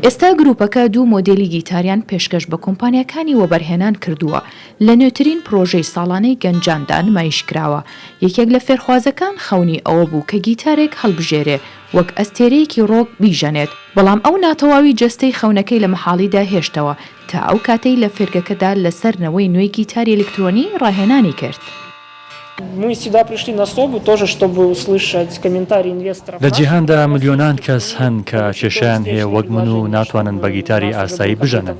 ئێستا گروپەکە دوو مۆدێلی گیتاریان پێشکەش بە کۆمپانیەکانی وەبەرهێنان کردووە لە نوێترین پرۆژەی ساڵانەی گەنجاندا نمایش کراوە یەکێک لە فێرخوازەکان خەونی ئەوە بوو کە گیتارێک هەڵبژێرێ وەک ئەستێرەیەکی ڕۆک بیژەنێت بەڵام ئەو ناتەواوی جەستەی خەونەکەی لە مەحاڵیدا هێشتەوە تا ئەو کاتەی لە فێرگەکەدا لەسەرنەوەی نوێی گیتاری ئەلکترۆنی ڕاهێنانی کرد. لە جیهاندا ملیۆنان کەس هەن کە کێشیان هەیە وەک من و ناتوانن بە گیتاری ئاسایی بژەنن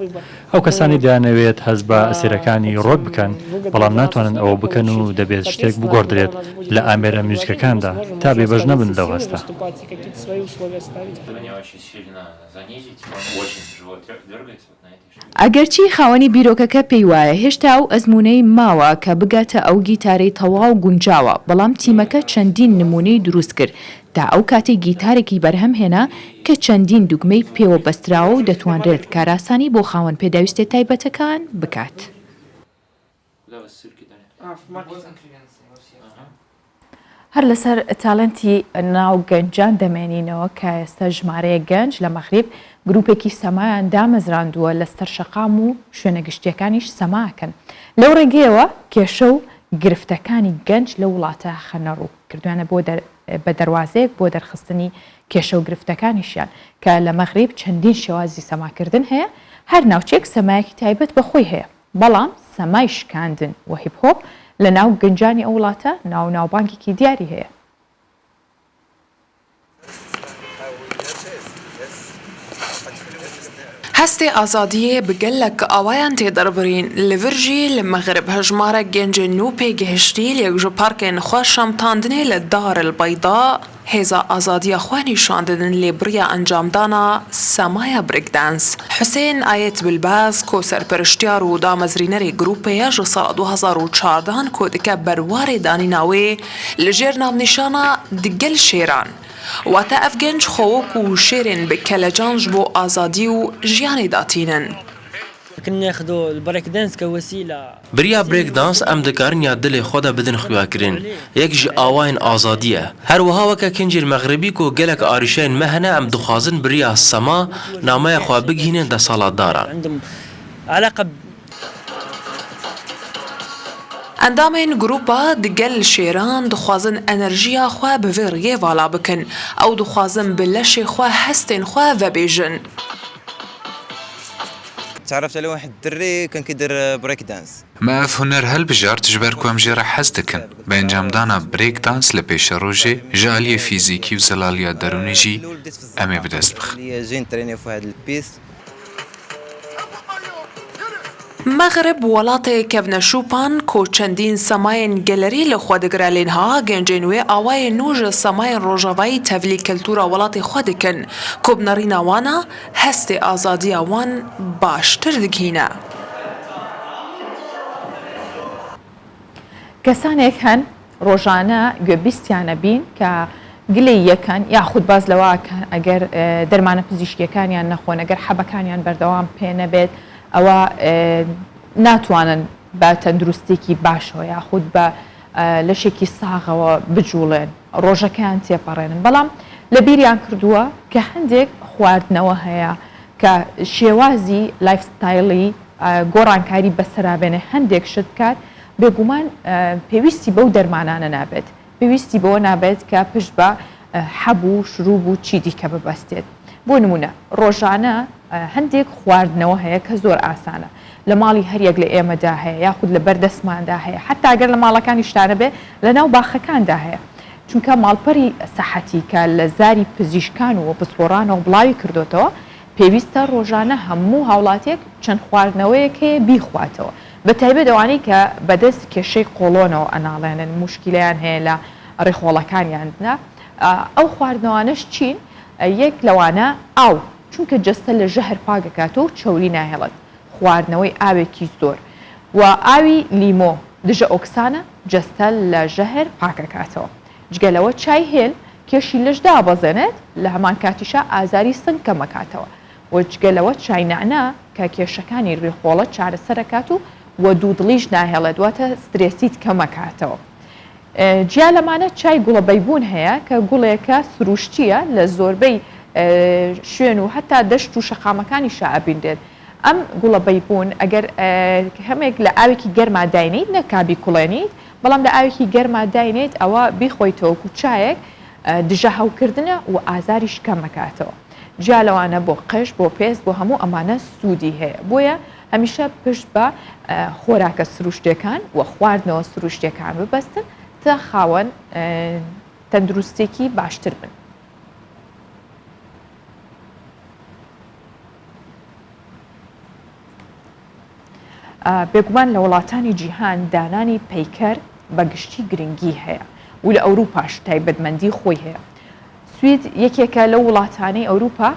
ئەو کەسانی دەیانەوێت هەست بە ئەسیرەکانی ڕۆک بکەن بەڵام ناتوانن ئەوە بکەن و دەبێت شتێک بگۆڕدرێت لە ئامێرە میوزیکەکاندا تا بێبەش نەبن لەو هەستە. ئەگەرچی خاوەنی بیرۆکەکە پێی وایە هێشتا ئەو ئەزمونەی ماوە کە بگاتە ئەو گیتارەی تەواو گونجاوە بەڵام تیمەکە چەندین نمونەی دروست کرد تا ئەو کاتی گیتارێکی بەرهەم هێنا کە چەندین دوگمەی پێوە بەستراوە و دەتوانرێت کاراسانی بۆ خاوەن پێداویستە تایبەتەکان بکات. هەر لەسەر تاالنتی ناو گەنجان دەمێنینەوە کە ئێستا ژمارەیە گەنج لە مەغریب گروپێکی سەمایان دامەزراندووە لە سەرشەقام و شوێنە گشتیەکانیش سەماکەن لەو ڕێگەیەوە کێشە و گرفتەکانی گەنج لە وڵاتە خەنەڕوو کردوانە بە دەواازەیەک بۆ دەرخستنی کێشە و گرفتەکانیشیان کە لە مەغریب چەندین شێوازی سەماکردن هەیە هەر ناوچێک سەمایەکی تایبەت بەخۆی هەیە بەڵام سەمای شکاندن و هیپهۆپ لە ناو گەنجانی ئەو وڵاتە ناوبانکێکی دیاری هەیە. هەستێ ئازادیە بگەلە کە ئاوایان تێدەربڕین لە ڤرژی لە مەغرب هەژمارە گەنجە نو پێگەهشتی لە یەکژە پارکێن خۆ شەمتاندنێ لە دارالبەیدا هێزا ئازادیە خوانی شاندن لێ بڕیا ئەنجامدانا سەمایە برێکدانس. حوسێن ئایەت بلباز کۆسەرپەرشتیار و دامەزرینەری گروپەیە ژە ساڵ 2014 کۆدەکە بەروارێ دانیناوێ لەژێر ناونیشانە دگەل شێران. واتە ئەف گەنج خۆوەک و شێرێن بکەلەجانج بۆ ئازادی و ژیانی داتینن. بریا برێک دانس ئەم دەکارن یا دلێ خۆدا بدن خویاکردن یەک ji ئاواین ئازادیە هەروەها وەکە کنجیر مەغربی و gelek ئاریشەین مەهەنە ئەم دخوازن بریا سەما نامەیە خوا بگهینن دە ساڵاتداران. ئەندامên گروپا digel şêran dixwazin enerjiya xwe bi vê rêyê vala bikin ew dixwazin bi leşê xwe hestên xwe vebêjin. تعرفت على واحد الدري كان كيدير بريك دانس ما في هنر هالبجار تجبر كوام جيرا حزدكن بينجام دانا بريك دانس لبيش روجي جالية فيزيكي وزلالية دروني جي أمي بدست بخ جين تريني في هاد البيس مەغرب وڵاتێ کەڤنەشوپان کۆچەندین سەمایên گەلەری لە خوا دەگرالێنها گەنجên wê ئاوایê nû ji semayên rojavayî tevlî keltûra welatê xwe dikin ku bi nêrîna wan hestê azadiya wan baştir digihîne. کەسانێک هەن ڕۆژانە گوێبیستیانە بین کە گلەی یەکەن یاخود باز لەوە ئەگەر دەرمانە پزیشکیەکانیان نەخۆن ئەگەر حەبەکانیان بەردەوام پێ نەبێت ئەوە ناتوانن بە تەندروستێکی باشەوە یاخود بە لەشێکی ساغەوە بجوڵێن ڕۆژەکەیان تێپەڕێنن بەڵام لە بیریان کردووە کە هەندێک خواردنەوە هەیە کە شێوازی لایفستایلی گۆڕانکاری بەسەرابێنێ هەندێک شت کات بێگومان پێویستی بەو دەرمانانە نابێت پێویستی بەوە نابێت کە پشت بە حەبوو شروب و چی دیکە ببەستێت بۆ نمونە ڕۆژانە هەندێک خواردنەوە هەیە کە زۆر ئاسانە لە ماڵی هەریەک لە ئێمەدا هەیە یاخود لە بەردەستماندا هەیە حتا ئەگەر لە ماڵەکانی شتانە بێ لە ناو باخەکاندا هەیە چونکە ماڵپەری سەحەتی کە لە زاری پزیشکان و پسپۆڕانەوە بڵاوی کردوتەوە پێویستە ڕۆژانە هەموو هاوڵاتێک چەند خواردنەوەیەک هەیە بیخواتەوە بە تایبەت ئەوانەی کە بەدەست کێشەی قۆڵۆنەوە ئەناڵێنن موشکیلیان هەیە لە ڕێخۆڵەکانیاندا ئەو خواردنەوانش چین یەک لەوانە ئاو چونکە جەستە لە ژەهر پاگەکاتەوە چەوری ناهێڵێت خواردنەوەی ئاوێکی زۆر و ئاوی لیمۆ دژە ئۆکسانە جەستە لە ژەهر پاکەکاتەوە. جگەلەوە چای هێل کێشی لەشدا بەزێنێت لە هەمان کاتیشە ئازاری سنگ کەمەکاتەوە و جگەلەوە چای نەعنا کە کێشەکانی ڕێخۆڵە چارەسەرەکات و دوودڵیش ناهێڵێت دواتە سترێسیت کەمەکاتەوە. جیا لەمانە چای گوڵەبەیبوون هەیە کە گوڵێکە سروشتیە لە زۆربەی شوێن و هەتا دەشت و شەقامەکانی شعبیندێت. ئەم گوڵەبەیبوون ئەگەر هەمێک لە ئاوێکی گەرما داینیت نەکابی کوڵێنیت بەڵام لە ئاوێکی گەرما داینێت ئەوە بیخۆیتەوە و چایەک دژە هەوکردنە و ئازاریش کەمەکاتەوە. جیا لەوانە بۆ قش بۆ پێست بۆ هەموو ئەمانە سوودی هەیە بۆیە هەمیشە پشت بە خۆراکە سروشتەکان و خواردنەوە سروشتەکان ببەستن تا خاوەن تەندروستێکی باشتر بن. بێگومان لە وڵاتانی جیهان دانانی پەیکەر بە گشتی گرنگی هەیە و لە ئەوروپاش تایبەتمەندی خۆی هەیە. سوید یەکێکە لە وڵاتانەی ئەوروپا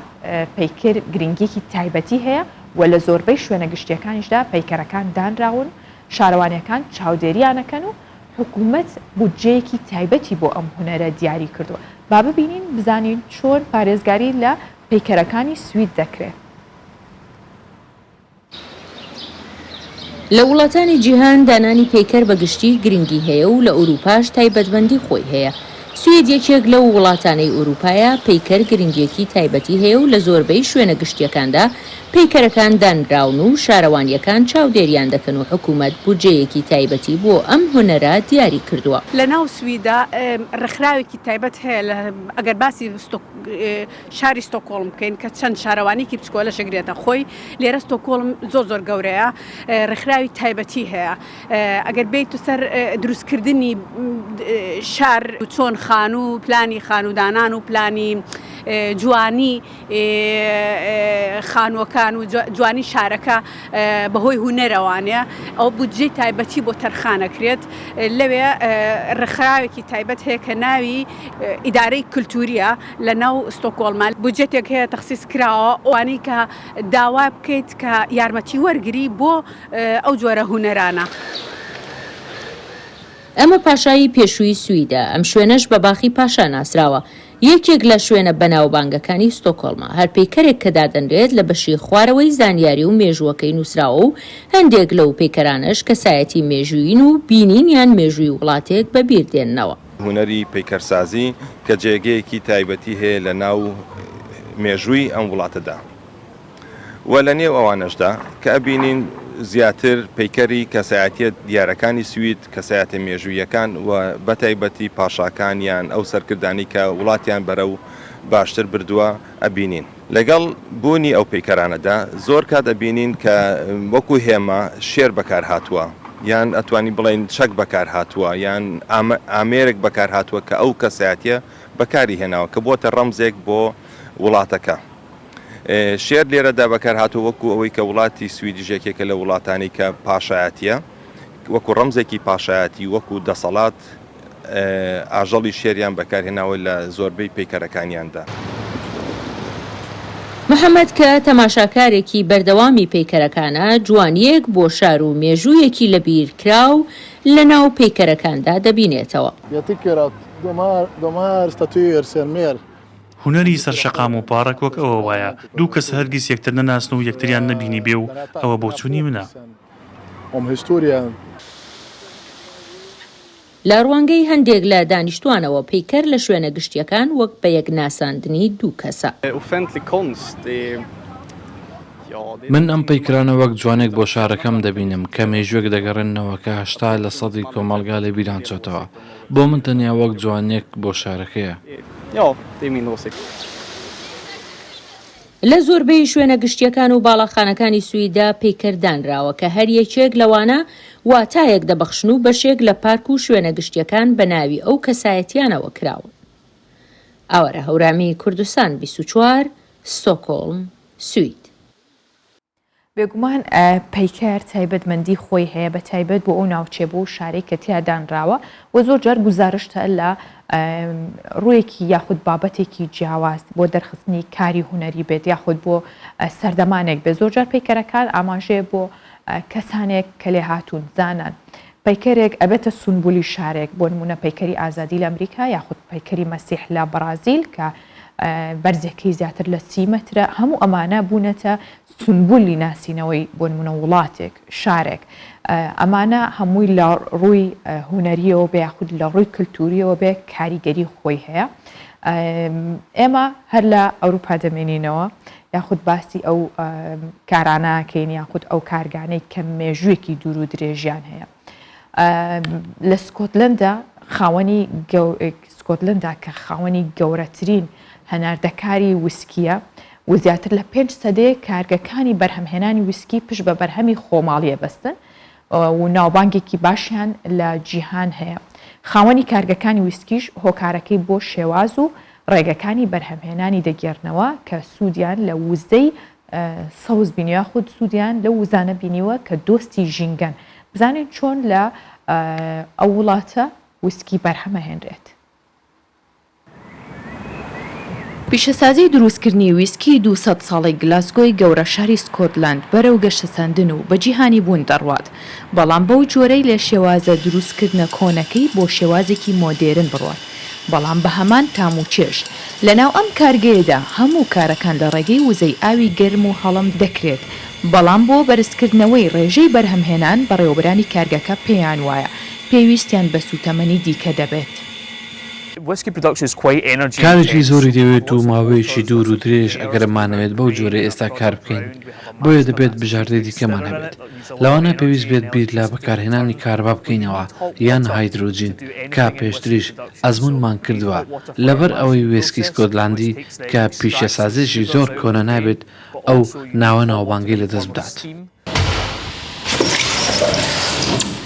پەیکەر گرنگیەکی تایبەتی هەیە و لە زۆربەی شوێنە گشتیەکانیشدا پەیکەرەکان دانراون شارەوانیەکان چاودێریانەکەن و حکوومەت بودجەیەکی تایبەتی بۆ ئەم هونەرە دیاری کردووە. با ببینین بزانین چۆن پارێزگاری لە پەیکەرەکانی سوید دەکرێت. لە وڵاتانی جیهان دانانی پەیکەر بە گشتی گرنگی هەیە و لە ئەوروپاش تایبەتمەندی خۆی هەیە. سوید یەکێک لەو وڵاتانەی ئەوروپایە پەیکەر گرنگیەکی تایبەتی هەیە و لە زۆربەی شوێنە گشتیەکاندا پەیکەرەکان دانراون و شارەوانیەکان چاودێریان دەکەن و حکوومەت بودجەیەکی تایبەتی بۆ ئەم هونەرە دیاری کردووە. لە ناو سویدا ڕێکخراوێکی تایبەت هەیە ئەگەر باسی شاری ستۆکۆڵم بکەین کە چەند شارەوانێکی بچکۆ لە شەگرێتە خۆی لێرە ستۆکۆڵم زۆر گەورەیە ڕێکخراوی تایبەتی هەیە. ئەگەر بیت و سەر دروستکردنی شار چۆن خان و پلانی خانودانان و پلانی جوانی خانوەکان و جوانی شارەکە بەهۆی هونەرەوانەیە ئەو بودجەی تایبەتی بۆ تەرخانەکرێت لەوێ ڕێکخراوێکی تایبەت هەیە کە ناوی ئیدارەی کولتوریە لە ناو ستۆکۆڵمان بودجەتێک هەیە تەخسیس کراوە ئەوانەی کە داوا بکەیت کە یارمەتی وەرگری بۆ ئەو جۆرە هونەرانە. ئەمە پاشایی پێشووی سویدە ئەم شوێنەش بە باخی پاشا ناسراوە. یەکێک لە شوێنە بەناوبانگەکانی ستۆکۆڵمە هەر پەیکەرێک کە دادەنرێت لە بەشی خوارەوەی زانیاری و مێژووەکەی نووسراوە و هەندێک لەو پەیکەرانش کەسایەتی مێژووین و بینینیان مێژووی وڵاتێک بەبیردێننەوە. هونەری پەیکەرسازی کە جێگەیەکی تایبەتی هەیە لە ناو مێژووی ئەم وڵاتەدا و لە نێو ئەوانەشدا کە ئەبینین زیاتر پەیکەری کەسایەتیە دیارەکانی سوید کەسایەتە مێژوویەکان و بەتایبەتی پاشاکانیان ئەو سەرکردانی کە وڵاتیان بەرە و باشتر بردووە ئەبینین. لەگەڵ بوونی ئەو پەیکەرانەدا زۆر کات ئەبینین کە وەکو هێمە شێر بەکار هاتووە یان ئەتوانی بڵێن چەک بەکار هاتووە یان ئامێرێک بەکار هاتووە کە ئەو کەسایەتیە بەکاری هێناوە کە بۆتە ڕەمزێک بۆ وڵاتەکە. شێر لێرەدا بەکار هاتوو وەکو ئەوەی کە وڵاتی سویدیژێکێکە لە وڵاتانی کە پاشایەتیە وەکو ڕەمزێکی پاشایەتی وەکو دەسەڵات ئاژەڵی شێریان بەکارهێناوە لە زۆربەی پەیکەرەکانیاندا. محەممەد کە تەماشاکارێکی بەردەوامی پەیکەرەکانە جوانیەک بۆ شار و مێژوویەکی لە بیرکراو لە ناو پەیکەرەکاندا دەبینێتەوە. هونەری سەرشەقام و پارەک وەک ئەوە وایە دوو کەس هەرگیز یەکتر نەناسن و یەکتریان نەبینی بێ و ئەوە بۆ چوونی منە. لە ڕوانگەی هەندێک لە دانیشتوانەوە پەیکەر لە شوێنە گشتیەکان وەک بە یەک ناساندنی دوو کەسە. من ئەم پەیکرانە وەک جوانێک بۆ شارەکەم دەبینم کە مێژوێک دەگەڕێنەوە کە 80% کۆمەڵگا لە بیران چۆتەوە. بۆ من تەنیا وەک جوانێک بۆ شارەکەیە. لە زۆربەی شوێنە گشتیەکان و باڵاخانەکانی سویدا پەیکەردانراوە کە هەر یەکێک لەوانە واتایەک دەبەخشن و بەشێک لە پارک و شوێنە گشتیەکان بە ناوی ئەو کەسایەتیانەوە کراون. ئەوەرە هەورامی کوردستان 24 ستۆکۆڵم سوید. بێگومان پەیکەر تایبەتمەندی خۆی هەیە بە تایبەت بۆ ئەو ناوچێ بۆ شارەی کە تیادانراوە و زۆر جار گزارشتە لە ڕوویەکی یاخود بابەتێکی جیاواز بۆ دەرخستنی کاری هونەری بێت یاخود بۆ سەردەمانێک بێت. زۆر جار پەیکەرەکان ئاماژەیە بۆ کەسانێک کە لێ هاتوون زانن پەیکەرێک ئەبێتە سونبولی شارێک بۆ نمونە پەیکەری ئازادی لە ئەمریکا یاخود پەیکەری مەسیح لە بەرازیل کە بەرزێکی زیاتر لە 30 مەترە هەموو ئەمانە بوونەتە سونبولی ناسینەوەی بۆ نمونە وڵاتێک شارێک ئەمانە هەمووی لە ڕووی هوەریەوە بێ یاخود لە ڕووی کللتوریەوە بێ کاریگەری خۆی هەیە ئێمە هەر لە ئەوروپا دەمێنینەوە یاخود باسی ئەو کاراناکەین یاخود ئەو کارگانەی کە مێژوویەکی دوور و درێژیان هەیە لە سکۆتلندا سکۆتلندا کە خاوەنی گەورەترین هەناردەکاری وسکیە و زیاتر لە 5 سەدەیە کارگەکانی بەرهەمهێنانی وسکی پشت بە بەرهەمی خۆماڵیە بەستن و ناوبانگێکی باشیان لە جیهان هەیە خاوەنی کارگەکانی وسکیش هۆکارەکەی بۆ شێواز و ڕێگەکانی بەرهەمهێنانی دەگێڕنەوە کە سوودیان لە وزەی سەوز بینیوە خود سوودیان لە وزانە بینیوە کە دۆستی ژینگەن بزانین چۆن لە ئەو وڵاتە وسکی بەرهەمە هێنرێت. پیشەسازی دروستکردنی ویسکی 200 ساڵی گلاسگۆی گەورە شاری سکۆتلند بەرەو گەشتەسەندن و بە جیهانی بوون دەڕوات بەڵام بەو جۆرەی لە شێوازە دروستکردنە کۆنەکەی بۆ شێوازێکی مۆدێرن بڕوات بەڵام بە هەمان تام و چێش لەناو ئەم کارگەیەدا هەموو کارەکان لە ڕێگەی وزەی ئاوی گەرم و هەڵم دەکرێت بەڵام بۆ بەرزکردنەوەی ڕێژەی بەرهەمهێنان بەڕێوەبرانی کارگەکە پێیان وایە پێویستیان بە سوتەمەنی دیکە دەبێت. کارێکی زۆری دەوێت و ماوەیەکی دوور و درێژ ئەگەرمانەوێت بەو جۆرە ئێستا کار بکەین بۆیە دەبێت بژاردەی دیکەمان هەبێت لەوانە پێویست بێت بیر لە بەکارهێنانی کاربا بکەینەوە یان هایدرۆجین کا پێشتریش ئەزمونمان کردووە لەبەر ئەوەی وێسکی سکۆتلاندی کە پیشەسازیشی زۆر کۆنە نابێت ئەو ناوە ناوبانگی لەدەست بدات.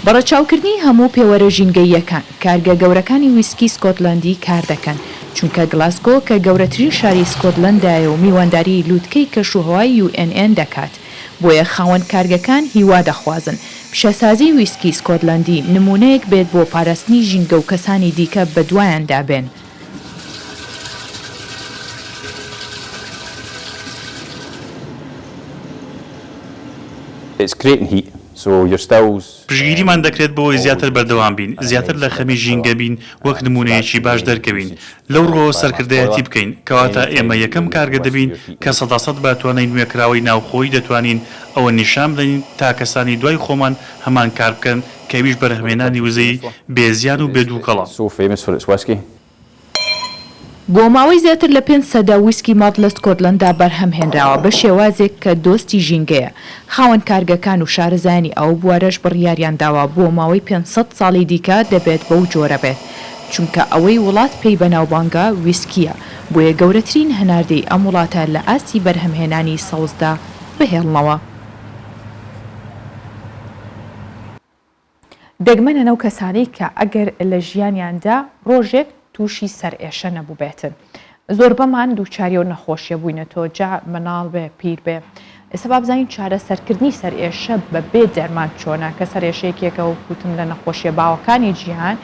بەڕەچاوکردنی هەموو پێوەرە ژینگەییەکان کارگە گەورەکانی ویسکی سکۆتلندی کار دەکەن چونکە گلاسگۆ کە گەورەترین شاری سکۆتلندایە و میوانداری لووتکەی کەشوهەوای UNN دەکات بۆیە خاوەن کارگەکان هیوا دەخوازن پیشەسازی ویسکی سکۆتلندی نمونەیەک بێت بۆ پاراستنی ژینگە و کەسانی دیکە بە دوایاندا بێن. پشگیریمان دەکرێت بۆی زیاتر بەردەوام بین زیاتر لە خەمی ژینگە بین وەک نمونەیەکی باش دەرکەوین لەو ڕۆ سەرکردایەتی بکەین کەواتە ئێمە یەکەم کارگە دەبین کە 100% باتوانین نوێکراوی ناوخۆی دەتوانین ئەوە نیشان بدەین تا کەسانی دوای خۆمان هەمان کار بکەن کەویش بەرهەمهێنانی وزەی بێزیان و بێدووکەڵە. بۆ ماوەی زیاتر لە 5 سەدا ویسکی ماڵ لە سکۆتلندا بەرهەمهێنراوە بە شێوازێک کە دۆستی ژینگەیە خاوەن کارگەکان و شارەزانی ئەو بوارەش بڕیاریان داوە بۆ ماوەی 500 ساڵی دیکە دەبێت بەو جۆرە بێت چونکە ئەوەی وڵات پێی بەناوبانگە ویسکیە بۆیە گەورەترین هەناردەی ئەم وڵاتە لە ئاستی بەرهەمهێنانی سەوزدا بهێڵنەوە. دەگمەنە نەو کەسانەی کە ئەگەر لە ژیانیاندا ڕۆژێک تووشی سەرئێشە نەبوو بێتن زۆر بەمان دووچاریەوە نەخۆشیە بووینەتەوە جا مناڵ بێ پیر بێ ئێستا با بزانین چارە سەرکردنی سەرئێشە بە بێ دەرمان چۆنە کە سەرێشەیەکێکە و کوتم لە نەخۆشیە باوەکانی جیهان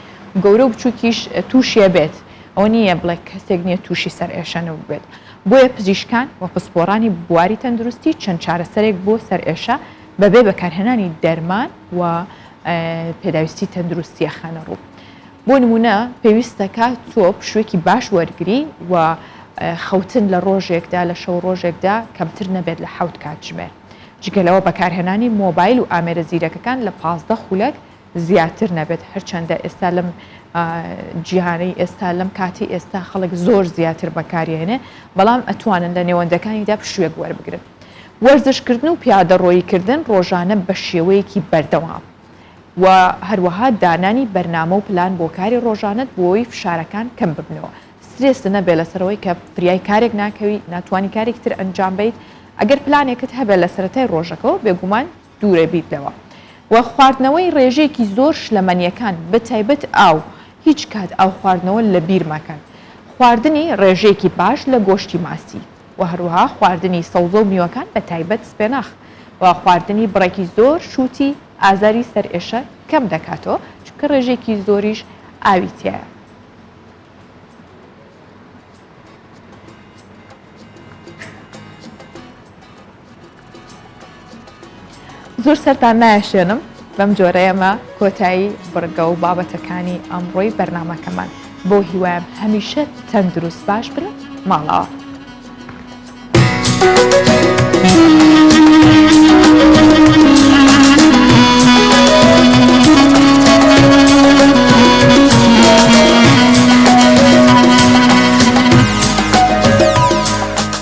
گەورە و بچووکیش تووشیە بێت ئەو نییە بڵێ کەسێک نییە تووشی سەرئێشە نەبوو بێت بۆیە پزیشکان و پسپۆڕانی بواری تەندروستی چەند چارەسەرێک بۆ سەرئێشە بەبێ بەکارهێنانی دەرمان و پێداویستی تەندروستیە خانە ڕوو. بۆ نمونە پێویستەکە تۆ پشوێکی باش وەرگری و خەوتن لە ڕۆژێکدا لە شەو ڕۆژێکدا کەمتر نەبێت لە 7 کات ژمێر جگەلەوە بەکارهێنانی مۆبایل و ئامێرە زیرەکەکان لە 15 خولەک زیاتر نەبێت هەرچەندە ئێستا لەم جیهانەی ئێستا لەم کاتی ئێستا خەڵک زۆر زیاتر بەکارهێنێ بەڵام ئەتوانن لە نێوەندەکانیدا پشوێک وەربگرن. وەرزشکردن و پیادەڕۆییکردن ڕۆژانە بە شێوەیەکی بەردەوام و هەروەها دانانی بەرنامە و پلان بۆ کاری ڕۆژانت بۆی فشارەکان کەم ببنەوە سترێسە نەبێ لەسەرەوەی کە فریای کارێک ناکەوی ناتوانانی کارێک تر ئەنجام بیت ئەگەر پلانێکت هەبێت لە سەرەتای ڕۆژەکەەوە بێگومان دوورە بیتەوە و خواردنەوەی ڕێژەیەکی زۆر شلەمەنیەکان بەتایبەت ئاو هیچ کات ئاو خواردنەوە لە بیر مەکەن خواردنی ڕێژەیەکی باش لە گۆشتی ماسی و هەروەها خواردنی سەوزە و میوەکان بەتایبەت سپێناخ و خواردنی بڕێکی زۆر شووتی ئازاری سەرئێشە کەم دەکاتەوە چونکە ڕێژێکی زۆریش ئاوی تایە. زۆر سەرتان نایشێنم بەم جۆرەیەمە کۆتایی بڕگە و بابەتەکانی ئەمڕۆی بەرنامەکەمان بۆ هیوایم هەمیشە تەندروست باش برن ماڵەوە.